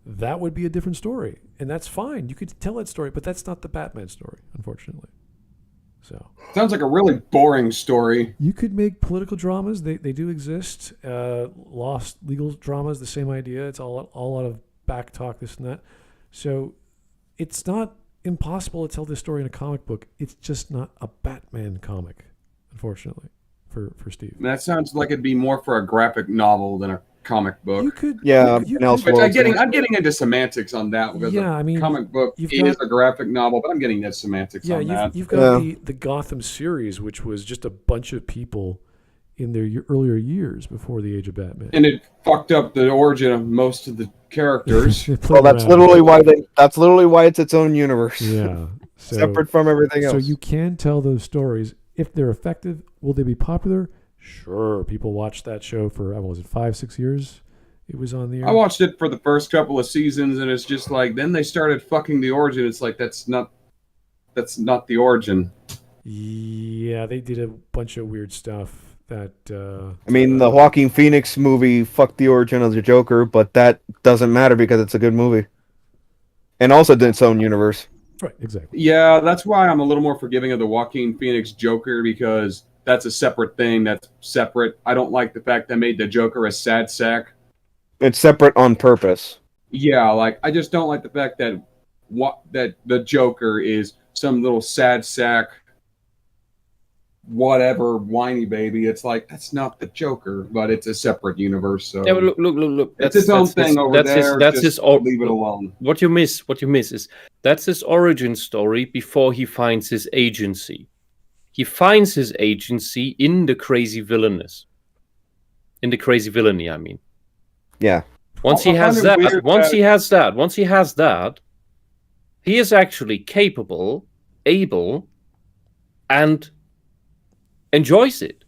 That would be a different story, and that's fine. You could tell that story, but that's not the Batman story, unfortunately. So Sounds like a really boring story. you could make political dramas. They do exist. Lost legal dramas, the same idea. It's all out of back talk, this and that. So it's not impossible to tell this story in a comic book. It's just not a Batman comic, unfortunately, for Steve. That sounds like it'd be more for a graphic novel than a comic book. You could, Yeah, you and could- Which I'm getting into semantics on that because Yeah, I mean, comic book you've is got- a graphic novel, but I'm getting into semantics on that. you've got the Gotham series, which was just a bunch of people in their earlier years before the age of Batman. And it fucked up the origin of most of the characters. They played Well, that's around. literally why it's its own universe. Yeah. So, Separate from everything else. So you can tell those stories. If they're effective, will they be popular? Sure. People watched that show for, what was it, 5-6 years? It was on the air. I watched it for the first couple of seasons, and it's just like then they started fucking the origin. It's like that's not the origin. Yeah, they did a bunch of weird stuff that. I mean, the Joaquin Phoenix movie fucked the origin of the Joker, but that doesn't matter because it's a good movie. And also did its own universe. Right, exactly. Yeah, that's why I'm a little more forgiving of the Joaquin Phoenix Joker because that's a separate thing. That's separate. I don't like the fact they made the Joker a sad sack. It's separate on purpose. Yeah, like I just don't like the fact that that the Joker is some little sad sack whatever whiny baby. It's like that's not the Joker, but it's a separate universe. So Yeah, but look. it's its own thing over there. Leave it alone. What you miss is that's his origin story before he finds his agency. He finds his agency in the crazy villainous. In the crazy villainy, I mean. Yeah. Once he has that, he is actually capable, able, and enjoys it.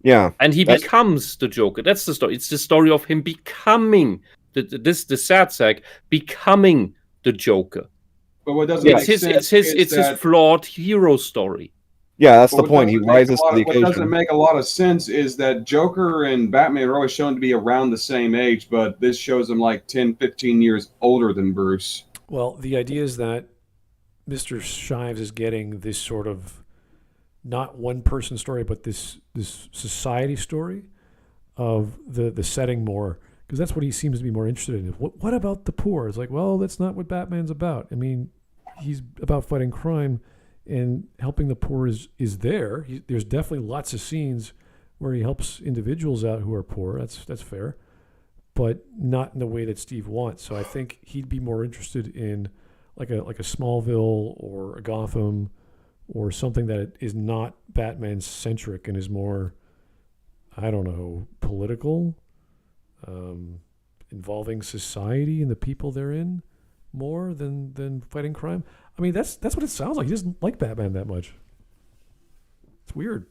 Yeah. And he becomes the Joker. That's the story. It's the story of him becoming the sad sack becoming the Joker. But what doesn't make sense it's his flawed hero story. Yeah, that's the point. He rises to the occasion. What doesn't make a lot of sense is that Joker and Batman are always shown to be around the same age, but this shows him like 10, 15 years older than Bruce. Well, the idea is that Mr. Shives is getting this sort of not one person story, but this society story of the setting more, because that's what he seems to be more interested in. What about the poor? It's like, well, that's not what Batman's about. I mean, he's about fighting crime. And helping the poor is there. There's definitely lots of scenes where he helps individuals out who are poor. That's fair, but not in the way that Steve wants. So I think he'd be more interested in like a Smallville or a Gotham or something that is not Batman centric and is more, I don't know, political, involving society and the people they're in more than fighting crime. I mean, that's what it sounds like. He doesn't like Batman that much. It's weird.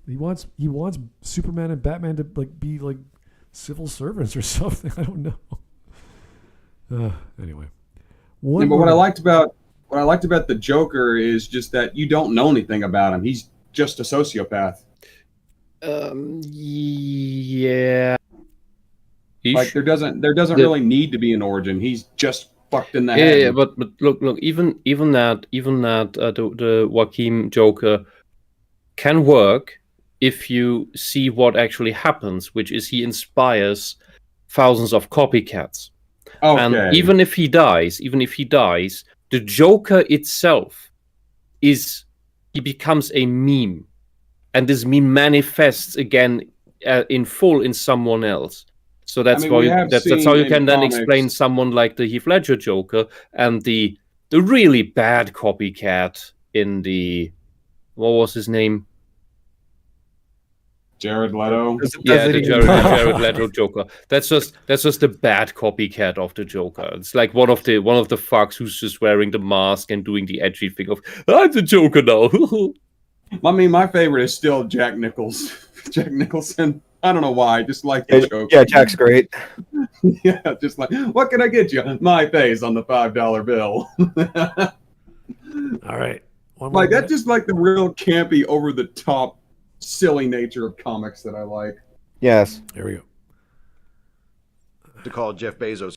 He wants Superman and Batman to be like civil servants or something. I don't know. Anyway, but what I liked about the Joker is just that you don't know anything about him. He's just a sociopath. Yeah. Like there doesn't really need to be an origin. He's just fucked in the head. Yeah, but look, even that the Joaquin Joker can work if you see what actually happens, which is he inspires thousands of copycats. Okay. And even if he dies, the Joker itself he becomes a meme, and this meme manifests again in full in someone else. So that's how you can then explain someone like the Heath Ledger Joker and the really bad copycat in the, what was his name? Jared Leto. The Jared Leto Joker. That's just the bad copycat of the Joker. It's like one of the fucks who's just wearing the mask and doing the edgy thing of I'm the Joker now. I mean, my favorite is still Jack Nicholson. I don't know why. I just like the joke. Yeah, Jack's great. Yeah, just like, what can I get you? My face on the $5 bill. All right. Like that's just like the real campy, over the top, silly nature of comics that I like. Yes. There we go. To call Jeff Bezos.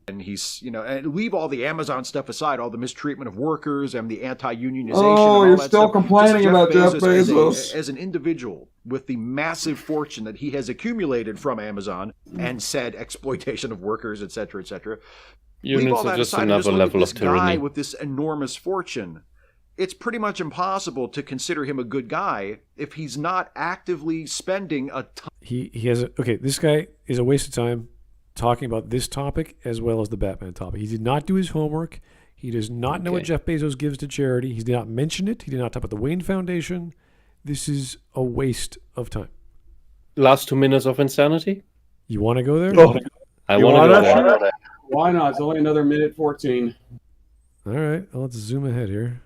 And he's, and leave all the Amazon stuff aside, all the mistreatment of workers and the anti-unionization. Oh, and you're all still that complaining about Jeff Bezos. As an individual with the massive fortune that he has accumulated from Amazon and said exploitation of workers, etc., etc. Leave all that aside and just look at this guy with this enormous fortune. It's pretty much impossible to consider him a good guy if he's not actively spending a ton. He has this guy is a waste of time talking about this topic as well as the Batman topic. He did not do his homework. He does not know what Jeff Bezos gives to charity. He did not mention it. He did not talk about the Wayne Foundation. This is a waste of time. Last 2 minutes of insanity? You want to go there? Oh. I want to go there. Why not? It's only another minute 14. All right. Well, let's zoom ahead here.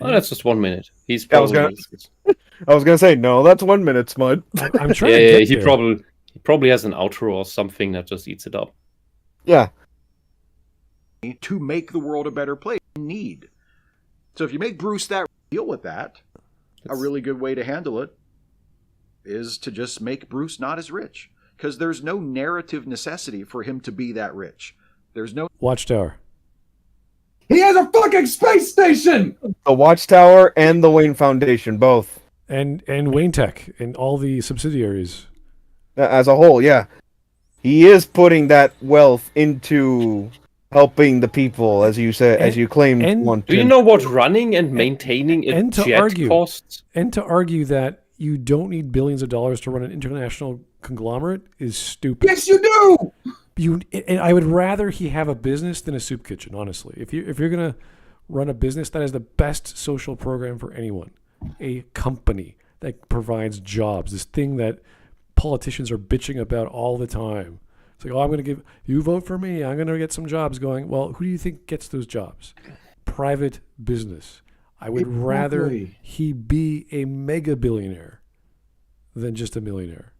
Oh, that's just 1 minute. He's I was gonna say no. That's 1 minute, Smud. I'm trying to get he there. probably has an outro or something that just eats it up. Yeah. To make the world a better place, you need. So if you make Bruce deal with that, a really good way to handle it is to just make Bruce not as rich, because there's no narrative necessity for him to be that rich. There's no Watchtower. He has a fucking space station! The Watchtower and the Wayne Foundation, both. And Wayne Tech and all the subsidiaries. As a whole, yeah. He is putting that wealth into helping the people, as you said, as you claimed. Do you know what running and maintaining a and to jet argue, costs? And to argue that you don't need billions of dollars to run an international conglomerate is stupid. Yes, you do. And I would rather he have a business than a soup kitchen, honestly. If you're gonna run a business, that is the best social program for anyone. A company that provides jobs, this thing that politicians are bitching about all the time. It's like, oh, I'm going to give, you vote for me, I'm going to get some jobs going. Well, who do you think gets those jobs? Private business. I would rather he be a mega billionaire than just a millionaire.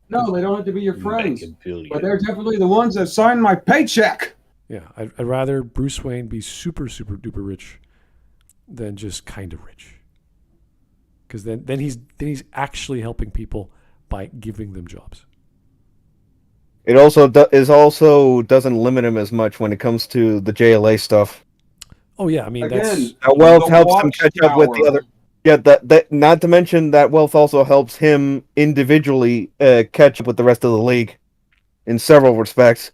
No, they don't have to be your friends, but they're definitely the ones that sign my paycheck. Yeah, I'd rather Bruce Wayne be super, super duper rich than just kind of rich. Because then he's actually helping people by giving them jobs. It also doesn't limit him as much when it comes to the JLA stuff. Oh yeah, I mean Again, that wealth helps him Watchtower. catch up with the other. Yeah, that not to mention that wealth also helps him individually catch up with the rest of the league in several respects.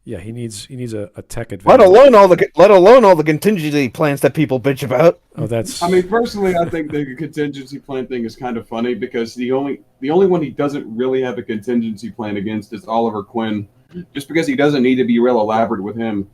Yeah, he needs a tech advantage. Let alone all the contingency plans that people bitch about. Oh, that's. I mean, personally, I think the contingency plan thing is kind of funny because the only one he doesn't really have a contingency plan against is Oliver Queen, just because he doesn't need to be real elaborate with him.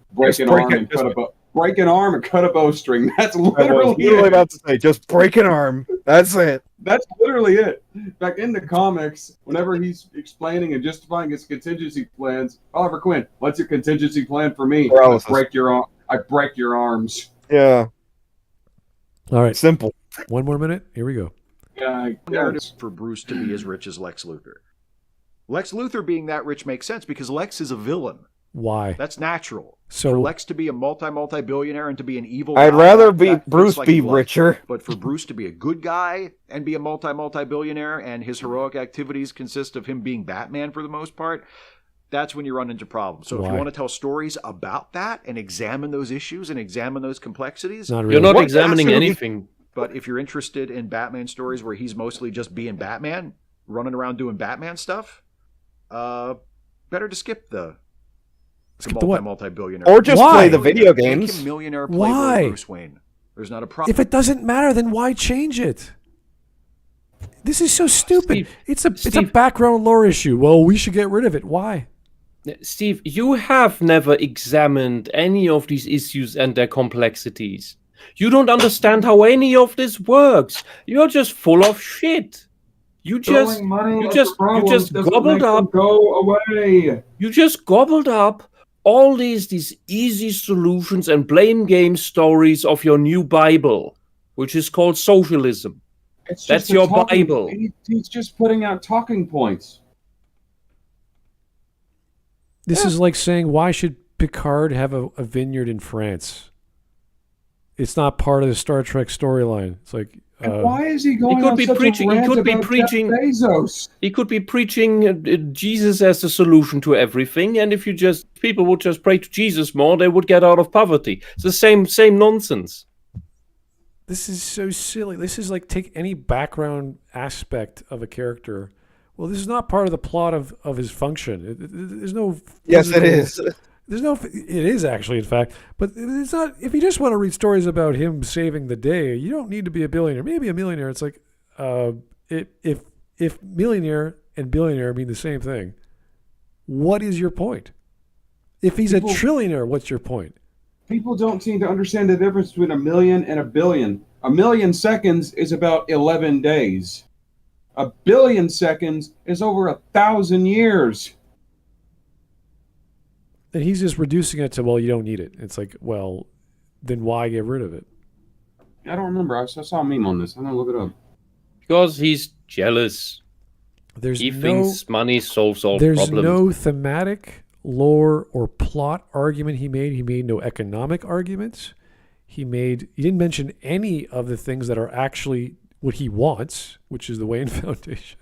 Break an arm and cut a bowstring. That's literally it. About to say, just break an arm. That's it. That's literally it. Like in the comics, whenever he's explaining and justifying his contingency plans, Oliver Queen, what's your contingency plan for me? I break your arms. Yeah. All right. Simple. One more minute. Here we go. Narrative for Bruce to be as rich as Lex Luthor. Lex Luthor being that rich makes sense because Lex is a villain. Why? That's natural. So for Lex to be a multi-billionaire and to be an evil I'd guy, rather Bruce be richer. But for Bruce to be a good guy and be a multi-billionaire and his heroic activities consist of him being Batman for the most part, that's when you run into problems. So if you want to tell stories about that and examine those issues and examine those complexities... You're not examining anything. But if you're interested in Batman stories where he's mostly just being Batman, running around doing Batman stuff, better to skip the multi-billionaire. Or just play the video games. Make him millionaire playboy Bruce Wayne. There's not a problem. If it doesn't matter, then why change it? This is so stupid. It's a background lore issue. Well, we should get rid of it. Why? Steve, you have never examined any of these issues and their complexities. You don't understand how any of this works. You're just full of shit. You just gobbled up. Go away. You just gobbled up all these easy solutions and blame game stories of your new Bible, which is called socialism. That's your Bible. He's just putting out talking points. This is like saying, why should Picard have a vineyard in France? It's not part of the Star Trek storyline. It's like... And why is he going on such a rant about Jeff Bezos? He could be preaching Jesus as the solution to everything, and if people would just pray to Jesus more, they would get out of poverty. It's the same nonsense. This is so silly. This is like take any background aspect of a character. Well, this is not part of the plot of his function. There's no... Yes, it is. It is actually, in fact, but it's not. If you just want to read stories about him saving the day, you don't need to be a billionaire. Maybe a millionaire. It's like, if millionaire and billionaire mean the same thing, what is your point? If he's a trillionaire, what's your point? People don't seem to understand the difference between a million and a billion. A million seconds is about 11 days. A billion seconds is over 1,000 years. And he's just reducing it to, well, you don't need it. It's like, well, then why get rid of it? I don't remember. I saw a meme on this. I'm going to look it up. Because he's jealous. He thinks money solves all problems. There's no thematic, lore, or plot argument he made. He made no economic arguments. He didn't mention any of the things that are actually what he wants, which is the Wayne Foundation.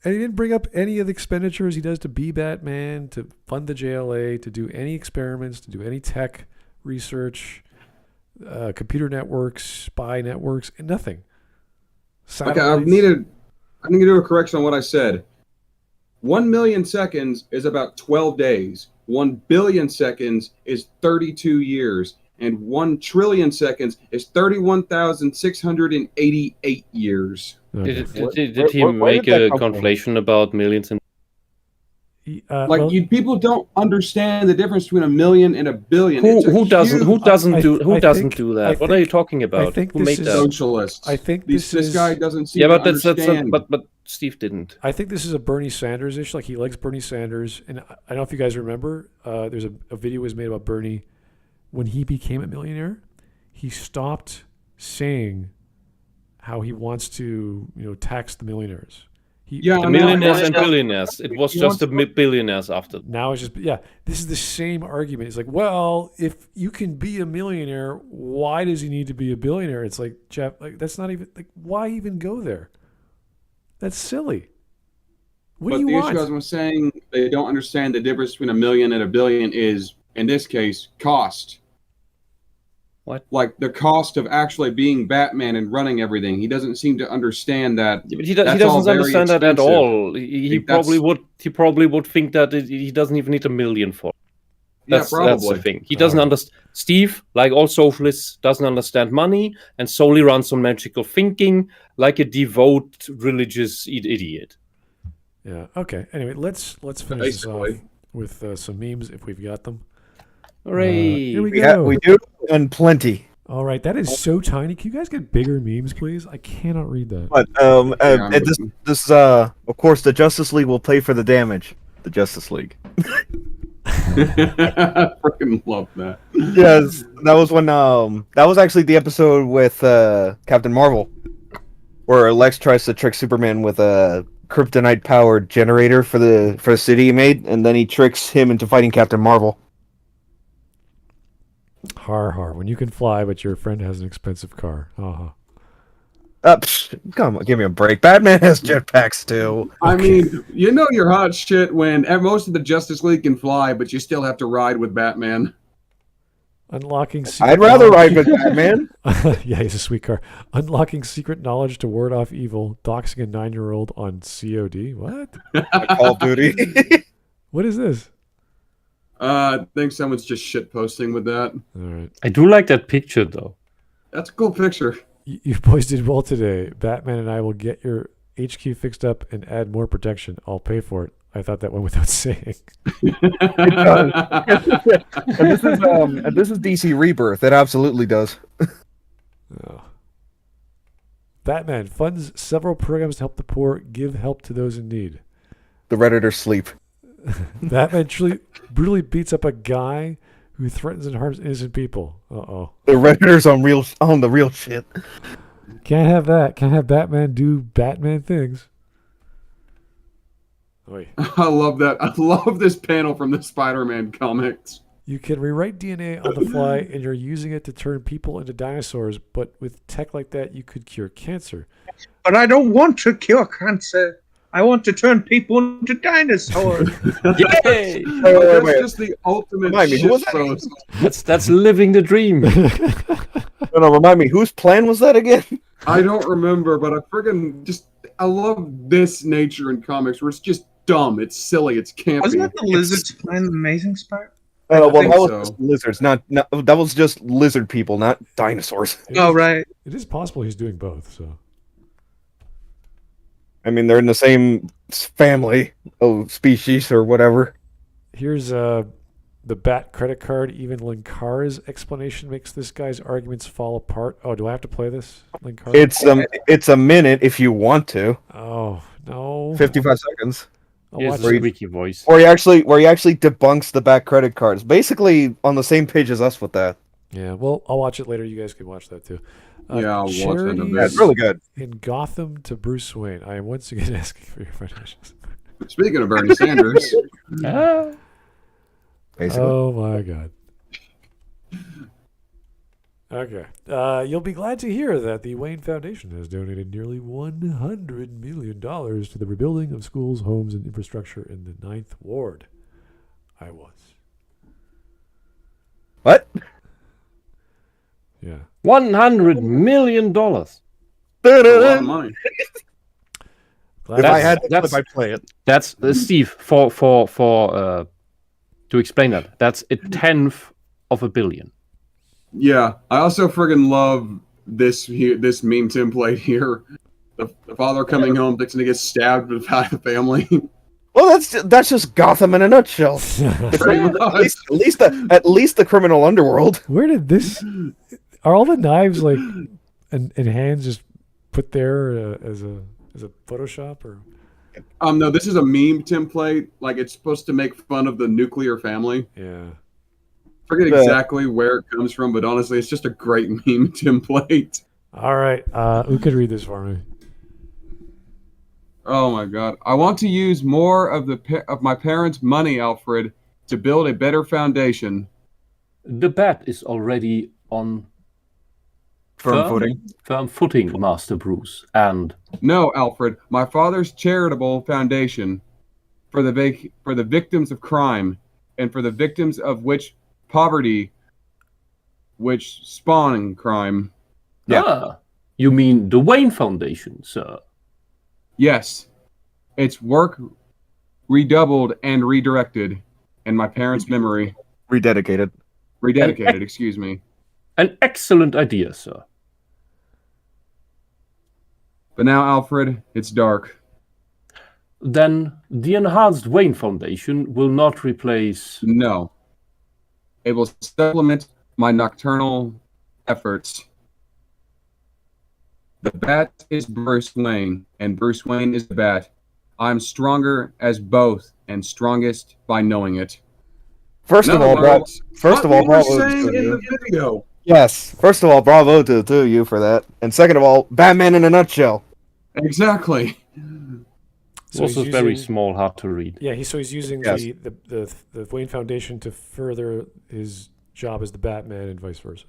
And he didn't bring up any of the expenditures he does to be Batman, to fund the JLA, to do any experiments, to do any tech research, computer networks, spy networks, and nothing. Satellites. Okay, I need to do a correction on what I said. 1 million seconds is about 12 days. 1 billion seconds is 32 years, and 1 trillion seconds is 31,688 years. Okay. Did he where make did that a come from? conflation about millions and People don't understand the difference between a million and a billion. who doesn't do that? What are you talking about? I think Who this made is- that? Socialists. I think this this is guy doesn't seem Yeah, to but that's understand. but Steve didn't. I think this is a Bernie Sanders issue. Like he likes Bernie Sanders, and I don't know if you guys remember. There's a video was made about Bernie when he became a millionaire. He stopped saying how he wants to, tax the millionaires. Yeah, The I know, millionaires I and know. billionaires. It was He just the wants- billionaires after. Now it's just This is the same argument. It's like, well, if you can be a millionaire, why does he need to be a billionaire? It's like, Jeff, that's not even why even go there? That's silly. What But do the you issue, want? as I was saying, they don't understand the difference between a million and a billion is, in this case, cost. What? Like the cost of actually being Batman and running everything. He doesn't seem to understand that. Yeah, but he That's all doesn't very understand that at expensive. all. He think that's- probably would think that he doesn't even need $1 million for it. That's the probably. thing. He doesn't understand. Steve, like all socialists, doesn't understand money and solely runs on magical thinking, like a devout religious idiot. Yeah. Okay. Anyway, let's finish this off Basically. with some memes if we've got them. Hooray! Here we We, go. we do, and plenty. All right, that is so tiny. Can you guys get bigger memes, please? I cannot read that. But I'm and this of course, the Justice League will pay for the damage. The Justice League. I freaking love that. Yes, that was when that was actually the episode with Captain Marvel, where Lex tries to trick Superman with a kryptonite powered generator for the city he made, and then he tricks him into fighting Captain Marvel. Har har. When you can fly, but your friend has an expensive car. Uh-huh. Come on, give me a break. Batman has jetpacks too. I mean, you're hot shit when most of the Justice League can fly, but you still have to ride with Batman. Unlocking secret I'd rather knowledge- ride with Batman. Yeah, he's a sweet car. Unlocking secret knowledge to ward off evil. Doxing a 9-year-old on COD. What? Call of Duty. What is this? I think someone's just shit posting with that. All right. I do like that picture though. That's a cool picture. You boys did well today. Batman and I will get your HQ fixed up and add more protection. I'll pay for it. I thought that went without saying. and this is DC Rebirth. It absolutely does. Oh. Batman funds several programs to help the poor, give help to those in need. The Redditors sleep. Batman truly brutally beats up a guy who threatens and harms innocent people. Uh-oh. The Redditors on the real shit. Can't have that. Can't have Batman do Batman things. Oy. I love that. I love this panel from the Spider-Man comics. You can rewrite DNA on the fly, and you're using it to turn people into dinosaurs, but with tech like that, you could cure cancer. But I don't want to cure cancer. I want to turn people into dinosaurs. Yay! That's wait. just the ultimate Remind me, who shit was that? post. That's living the dream. No, remind me, whose plan was that again? I don't remember, but I love this nature in comics where it's just dumb, it's silly, it's campy. Wasn't that the Lizard's plan, the Amazing Spider? Well, think that was so. just lizards, not that was just lizard people, not dinosaurs. Oh, right. It is possible he's doing both, so. I mean, they're in the same family of species or whatever. Here's the Bat credit card. Even Linkara's explanation makes this guy's arguments fall apart. Oh, do I have to play this, Linkara? It's a minute if you want to. Oh, no. 55 seconds. I'll Here's watch the it. squeaky voice. Where he actually debunks the Bat credit cards. Basically on the same page as us with that. Yeah, well, I'll watch it later. You guys can watch that too. Yeah, I'll watch it in a charities bit. Yeah, it's really good. in Gotham to Bruce Wayne. I am once again asking for your financials. Speaking of Bernie Sanders, Ah. Basically. Oh my god. Okay. You'll be glad to hear that the Wayne Foundation has donated nearly $100 million to the rebuilding of schools, homes, and infrastructure in the 9th Ward. I was. What? Yeah. $100 million. that's a lot of money. Glad If to- I had to that's- flip, I'd play it. That's Steve for to explain that. That's 1/10 of a billion. Yeah, I also friggin' love this meme template here. The father coming home fixing to get stabbed by the family. Well, that's just Gotham in a nutshell. At least the criminal underworld. Where did this? Are all the knives like and hands just put there as a Photoshop or? No, this is a meme template. Like it's supposed to make fun of the nuclear family. Yeah. Forget exactly where it comes from, but honestly, it's just a great meme template. All right, who could read this for me? Oh my god! I want to use more of my parents' money, Alfred, to build a better foundation. The bat is already on firm footing, Master Bruce. And no, Alfred, my father's charitable foundation for the victims of crime and for the victims of poverty, which spawn crime. Yeah, you mean the Wayne Foundation, sir? Yes, it's work redoubled and redirected in my parents' memory. Rededicated, excuse me. An excellent idea, sir. But now, Alfred, it's dark. Then the enhanced Wayne Foundation will not replace... No. It will supplement my nocturnal efforts. The bat is Bruce Wayne, and Bruce Wayne is the bat. I'm stronger as both, and strongest by knowing it. First of all, bravo saying to in you. the video. Yes. First of all, bravo to you for that. And second of all, Batman in a nutshell. Exactly. So also very small, hard to read. Yeah, he's using the Wayne Foundation to further his job as the Batman and vice versa.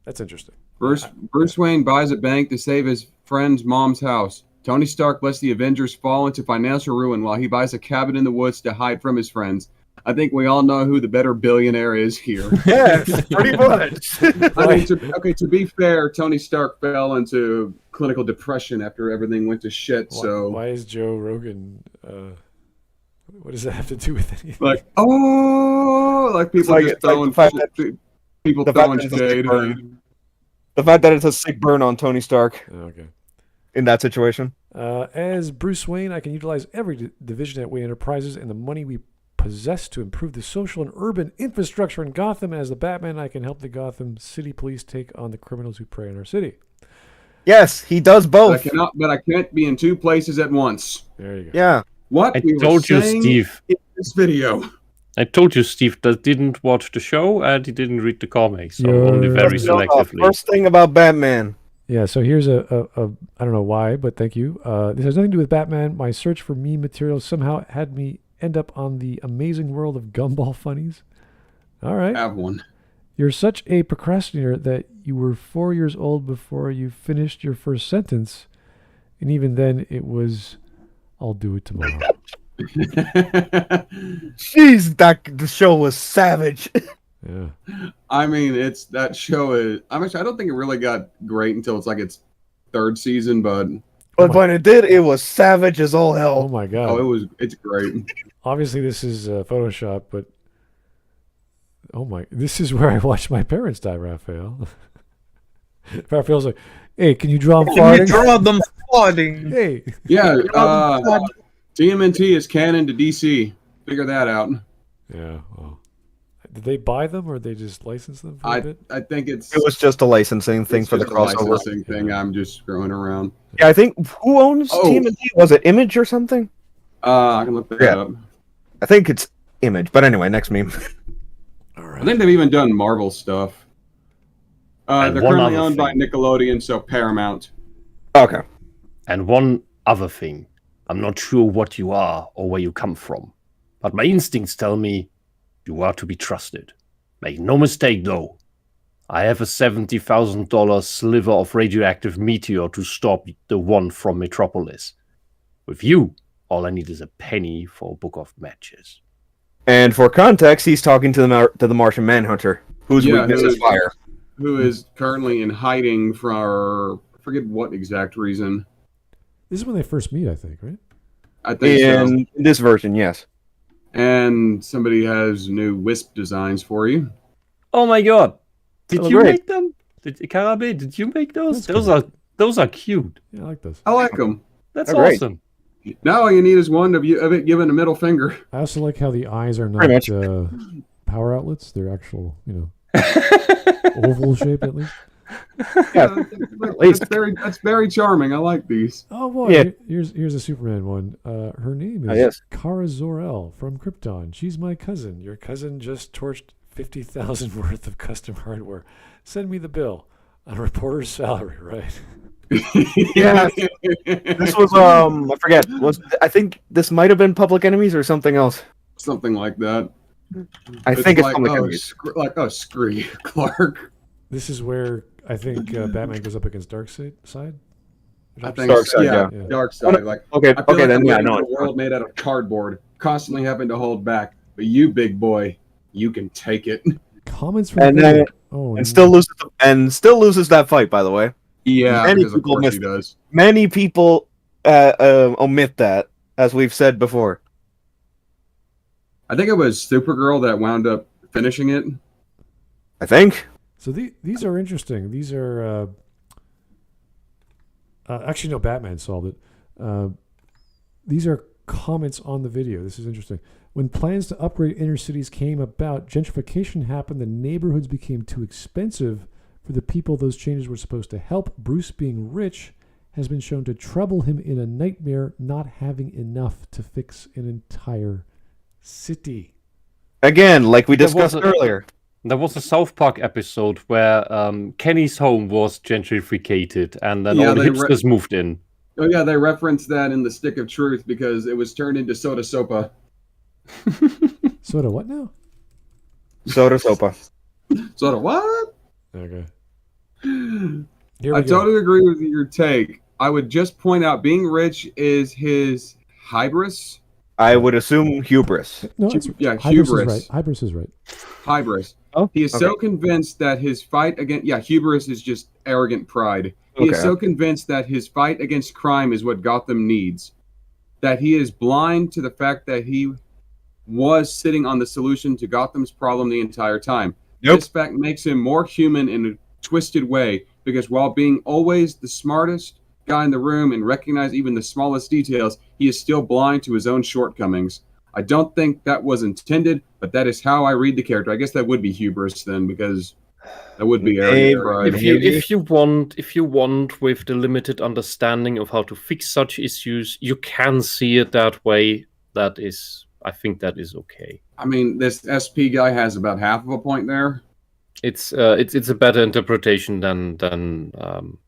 That's interesting. Bruce Wayne buys a bank to save his friend's mom's house. Tony Stark lets the Avengers fall into financial ruin while he buys a cabin in the woods to hide from his friends. I think we all know who the better billionaire is here. Yes, pretty much. I mean, to be fair, Tony Stark fell into clinical depression after everything went to shit. Why is Joe Rogan? What does that have to do with anything? Like people just throwing shade. The fact that it's a sick burn on Tony Stark. Okay. In that situation. As Bruce Wayne, I can utilize every division at Wayne Enterprises and the money we possess to improve the social and urban infrastructure in Gotham. As the Batman, I can help the Gotham City Police take on the criminals who prey on our city. Yes, he does both. But I can't be in two places at once. There you go. Yeah. What I told you, Steve. In this video. I told you, Steve, that didn't watch the show and he didn't read the comics, so only very selectively. First thing about Batman. Yeah, so here's a I don't know why, but thank you. This has nothing to do with Batman. My search for meme material somehow had me end up on the amazing world of gumball funnies. All right. Have one. You're such a procrastinator that you were 4 years old before you finished your first sentence. And even then, it was, I'll do it tomorrow. Jeez, the show was savage. Yeah. I mean, that show is... I don't think it really got great until it's like its third season, but when it did, it was savage as all hell. Oh my god. It's great. Obviously, this is Photoshop, but this is where I watched my parents die, Raphael. Raphael's like, hey, can you draw them farting? Can you draw them farting? Hey. Yeah, TMNT is canon to DC. Figure that out. Yeah, well. Did they buy them or they just license them for a bit? I think it was just a licensing thing for the crossover. Licensing thing. I'm just screwing around. Yeah, I think who owns TMNT? Was it Image or something? I can look that up. I think it's Image, but anyway, next meme. All right. I think they've even done Marvel stuff. They're currently owned by Nickelodeon, so Paramount. Okay. And one other thing. I'm not sure what you are or where you come from, but my instincts tell me you are to be trusted. Make no mistake, though. I have a $70,000 sliver of radioactive meteor to stop the one from Metropolis. With you, all I need is a penny for a book of matches. And for context, he's talking to the Martian Manhunter, whose weakness is fire. Who is currently in hiding for I forget what exact reason. This is when they first meet, I think, right? I think in this version, yes. And somebody has new Wisp designs for you. Oh my god! Did Oh, you great. make them? Karabe, did you make those? That's Those are cute. Yeah, I like those. I like them. That's Oh, great. awesome. Now all you need is one of it given a middle finger. I also like how the eyes are Pretty not power outlets. They're actual, oval shape at least. Yeah, That's very charming. I like these. Oh boy, Yeah. here's a Superman one. Her name Oh, is yes. Kara Zor-El from Krypton. She's my cousin. Your cousin just torched 50,000 worth of custom hardware. Send me the bill on a reporter's salary, right? Yeah. This was I think this might have been Public Enemies or something else. Something like that. I think it's like, Public oh, Enemies. screw Clark. This is where I think Batman goes up against Darkseid. I think Darkseid, yeah, yeah. Darkseid. Like Okay, I feel okay, like then I'm yeah, living no. in a world made out of cardboard, constantly having to hold back. But you, big boy, you can take it. Comments from And the then- video. Oh, And still loses that fight, by the way. Yeah, Many because of people course missed he does. Many people omit that, as we've said before. I think it was Supergirl that wound up finishing it. I think. So these are interesting. These are actually no, Batman solved it. These are comments on the video. This is interesting. When plans to upgrade inner cities came about, gentrification happened. The neighborhoods became too expensive for the people those changes were supposed to help. Bruce, being rich, has been shown to trouble him in a nightmare, not having enough to fix an entire city. Again, like we There was discussed earlier. There was a South Park episode where Kenny's home was gentrificated, and then Yeah, all the they hipsters moved in. Oh yeah, they referenced that in the Stick of Truth because it was turned into Soda Sopa. Soda what now? Soda Sopa. Soda what? Okay. Here we I go. totally agree with your take. I would just point out being rich is his hybris. I would assume hubris. No, it's, Yeah, Hybris hubris. is right. Hybris is right. Hybris. Oh, He is so convinced that his fight against hubris is just arrogant pride. He is Okay. so convinced that his fight against crime is what Gotham needs, that he is blind to the fact that he was sitting on the solution to Gotham's problem the entire time. Nope. This fact makes him more human in a twisted way, because while being always the smartest guy in the room and recognize even the smallest details, he is still blind to his own shortcomings. I don't think that was intended, but that is how I read the character. I guess that would be hubris then, because that would be arrogant pride. If you want with the limited understanding of how to fix such issues, you can see it that way. I think that is okay. I mean, this SP guy has about half of a point there. It's a better interpretation than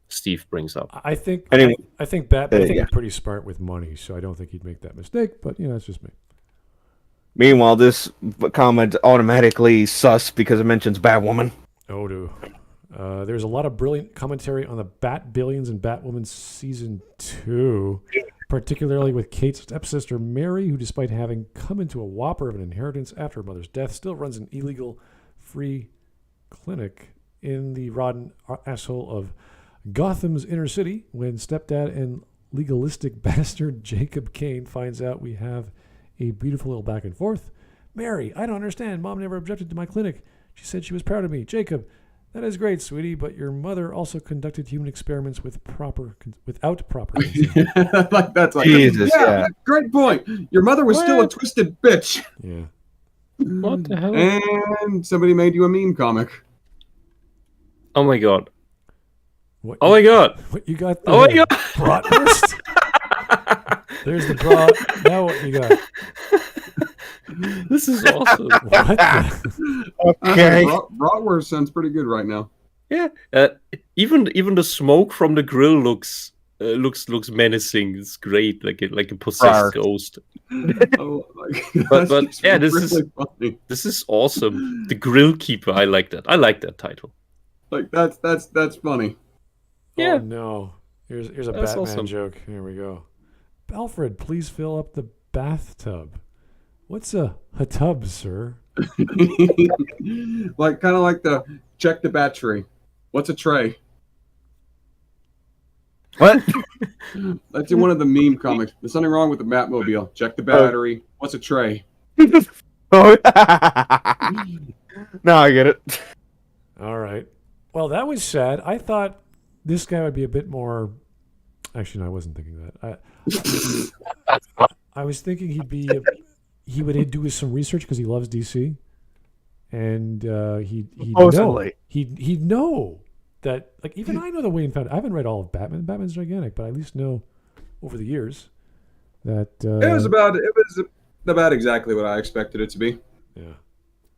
Steve brings up. I think Anyway. I think Batman Yeah. is pretty smart with money, so I don't think he'd make that mistake. But that's just me. Meanwhile, this comment automatically sus because it mentions Batwoman. Oh, do. There's a lot of brilliant commentary on the Bat Billions and Batwoman Season 2, particularly with Kate's stepsister Mary, who, despite having come into a whopper of an inheritance after her mother's death, still runs an illegal free clinic in the rotten asshole of Gotham's inner city. When stepdad and legalistic bastard Jacob Kane finds out we have a beautiful little back and forth. Mary, I don't understand. Mom never objected to my clinic. She said she was proud of me. Jacob, that is great, sweetie, but your mother also conducted human experiments without proper consent. Like that's like Jesus, yeah. great point. Your mother was still a twisted bitch. Yeah. What the hell? And somebody made you a meme comic. Oh my god! What Oh my god! What you got? Oh my there? god! Bratwurst? There's the brat. Now what you got? This is awesome. What? The? Okay. Bratwurst sounds pretty good right now. Yeah, even the smoke from the grill looks menacing. It's great, like a possessed ghost. Oh, like, But that's yeah, this really funny. This is awesome. The Grill Keeper. I like that. I like that title. Like that's funny. Yeah. Oh no. Here's a That's Batman awesome. joke. Here we go. Alfred, please fill up the bathtub. What's a tub, sir? Like kind of like the check the battery. What's a tray? What? That's in one of the meme comics. There's something wrong with the Batmobile. Check the battery. What's a tray? Oh, now I get it. All right. Well, that was sad. I thought this guy would be a bit more. Actually, no, I wasn't thinking that. I was thinking he would do some research because he loves DC, and he'd know that. Like even I know the Wayne Foundation. I haven't read all of Batman. Batman's gigantic, but I at least know over the years that It was about exactly what I expected it to be. Yeah.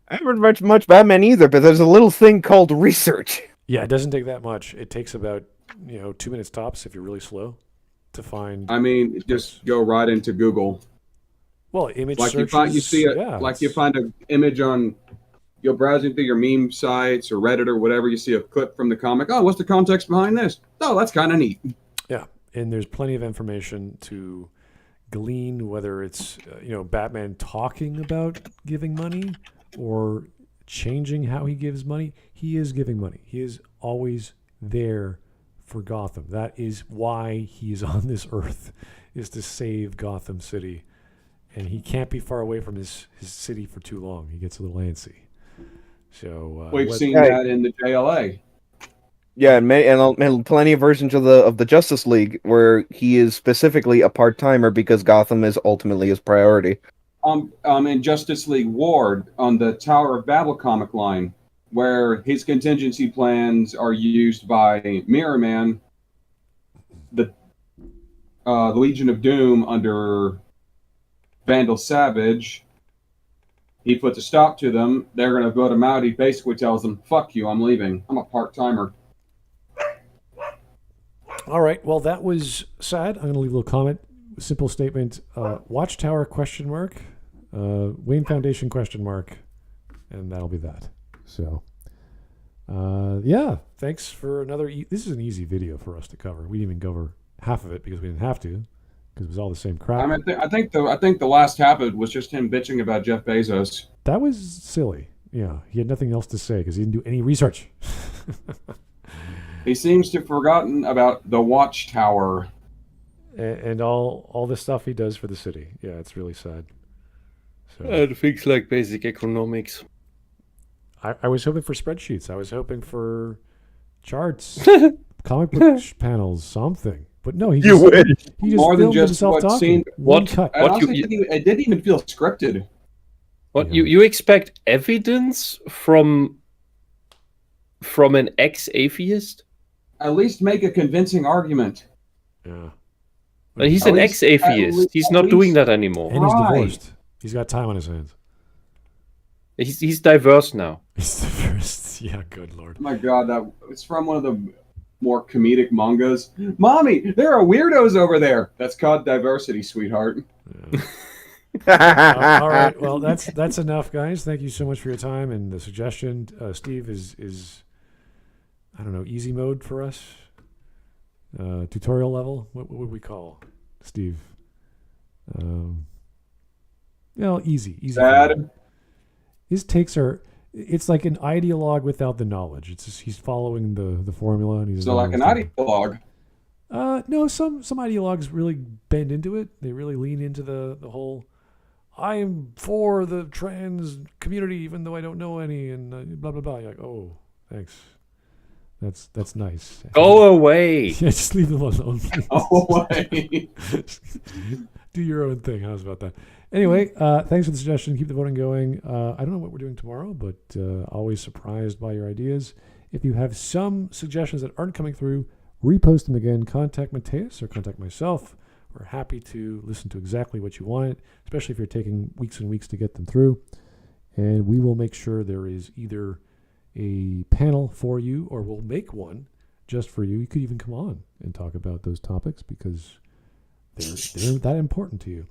I haven't read much Batman either, but there's a little thing called research. Yeah, it doesn't take that much. It takes about 2 minutes tops if you're really slow to find. I mean, just go right into Google. Well, image Like searches. you find an image on, you're browsing through your meme sites or Reddit or whatever. You see a clip from the comic. Oh, what's the context behind this? Oh, that's kind of neat. Yeah, and there's plenty of information to glean, whether it's Batman talking about giving money or changing how he gives money. He is giving money. He is always there for Gotham. That is why he is on this earth, is to save Gotham City. And he can't be far away from his city for too long. He gets a little antsy. So we've seen that in the JLA. Yeah, and plenty of versions of the Justice League where he is specifically a part-timer because Gotham is ultimately his priority. In Justice League Ward on the Tower of Babel comic line, where his contingency plans are used by Mirror Man, the Legion of Doom under Vandal Savage. He puts a stop to them. They're going to vote him out. He basically tells them, "Fuck you, I'm leaving. I'm a part-timer." All right. Well, that was sad. I'm going to leave a little comment. Simple statement. Watchtower ? Wayne Foundation ? And that'll be that. So, yeah. Thanks for another. This is an easy video for us to cover. We didn't even cover half of it because we didn't have to, because it was all the same crap. I mean, I think the last half of it was just him bitching about Jeff Bezos. That was silly. Yeah, he had nothing else to say because he didn't do any research. He seems to have forgotten about the Watchtower. And all the stuff he does for the city. Yeah, it's really sad. So And things like basic economics. I was hoping for spreadsheets. I was hoping for charts, comic book panels, something. But no, he just More filmed than just himself what talking. seemed. One cut. It didn't even feel scripted. What Yeah. you expect evidence from an ex-atheist? At least make a convincing argument. Yeah. He's At an least- ex-atheist. He's not doing that anymore. And he's Right. divorced. He's got time on his hands. He's diverse now. He's the first. Yeah, good lord. Oh my god, it's from one of the more comedic mangas. Mommy, there are weirdos over there. That's called diversity, sweetheart. Yeah. All right. Well, that's enough, guys. Thank you so much for your time and the suggestion. Steve is I don't know, easy mode for us. Tutorial level. What would we call Steve? Easy. Sad. His takes are. It's like an ideologue without the knowledge. It's just he's following the formula, and he's So like an ideologue. No, some ideologues really bend into it. They really lean into the whole. I am for the trans community, even though I don't know any, and blah blah blah. You're like, oh, thanks. That's nice. Go away. Yeah, just leave them alone. Oh, wait. Do your own thing. How's about that? Anyway, thanks for the suggestion. Keep the voting going. I don't know what we're doing tomorrow, but always surprised by your ideas. If you have some suggestions that aren't coming through, repost them again. Contact Mateus or contact myself. We're happy to listen to exactly what you wanted, especially if you're taking weeks and weeks to get them through. And we will make sure there is either a panel for you or we'll make one just for you. You could even come on and talk about those topics because they're that important to you.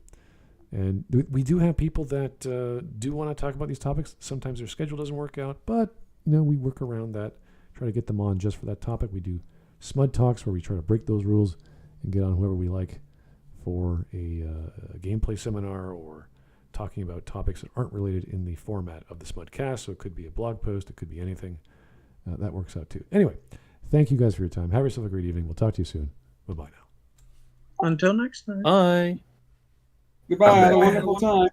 And we do have people that do want to talk about these topics. Sometimes their schedule doesn't work out, but we work around that, try to get them on just for that topic. We do Smud Talks where we try to break those rules and get on whoever we like for a gameplay seminar or talking about topics that aren't related in the format of the Smudcast. So it could be a blog post, it could be anything. That works out too. Anyway, thank you guys for your time. Have yourself a great evening. We'll talk to you soon. Bye-bye now. Until next time. Bye. Goodbye. Have a wonderful time.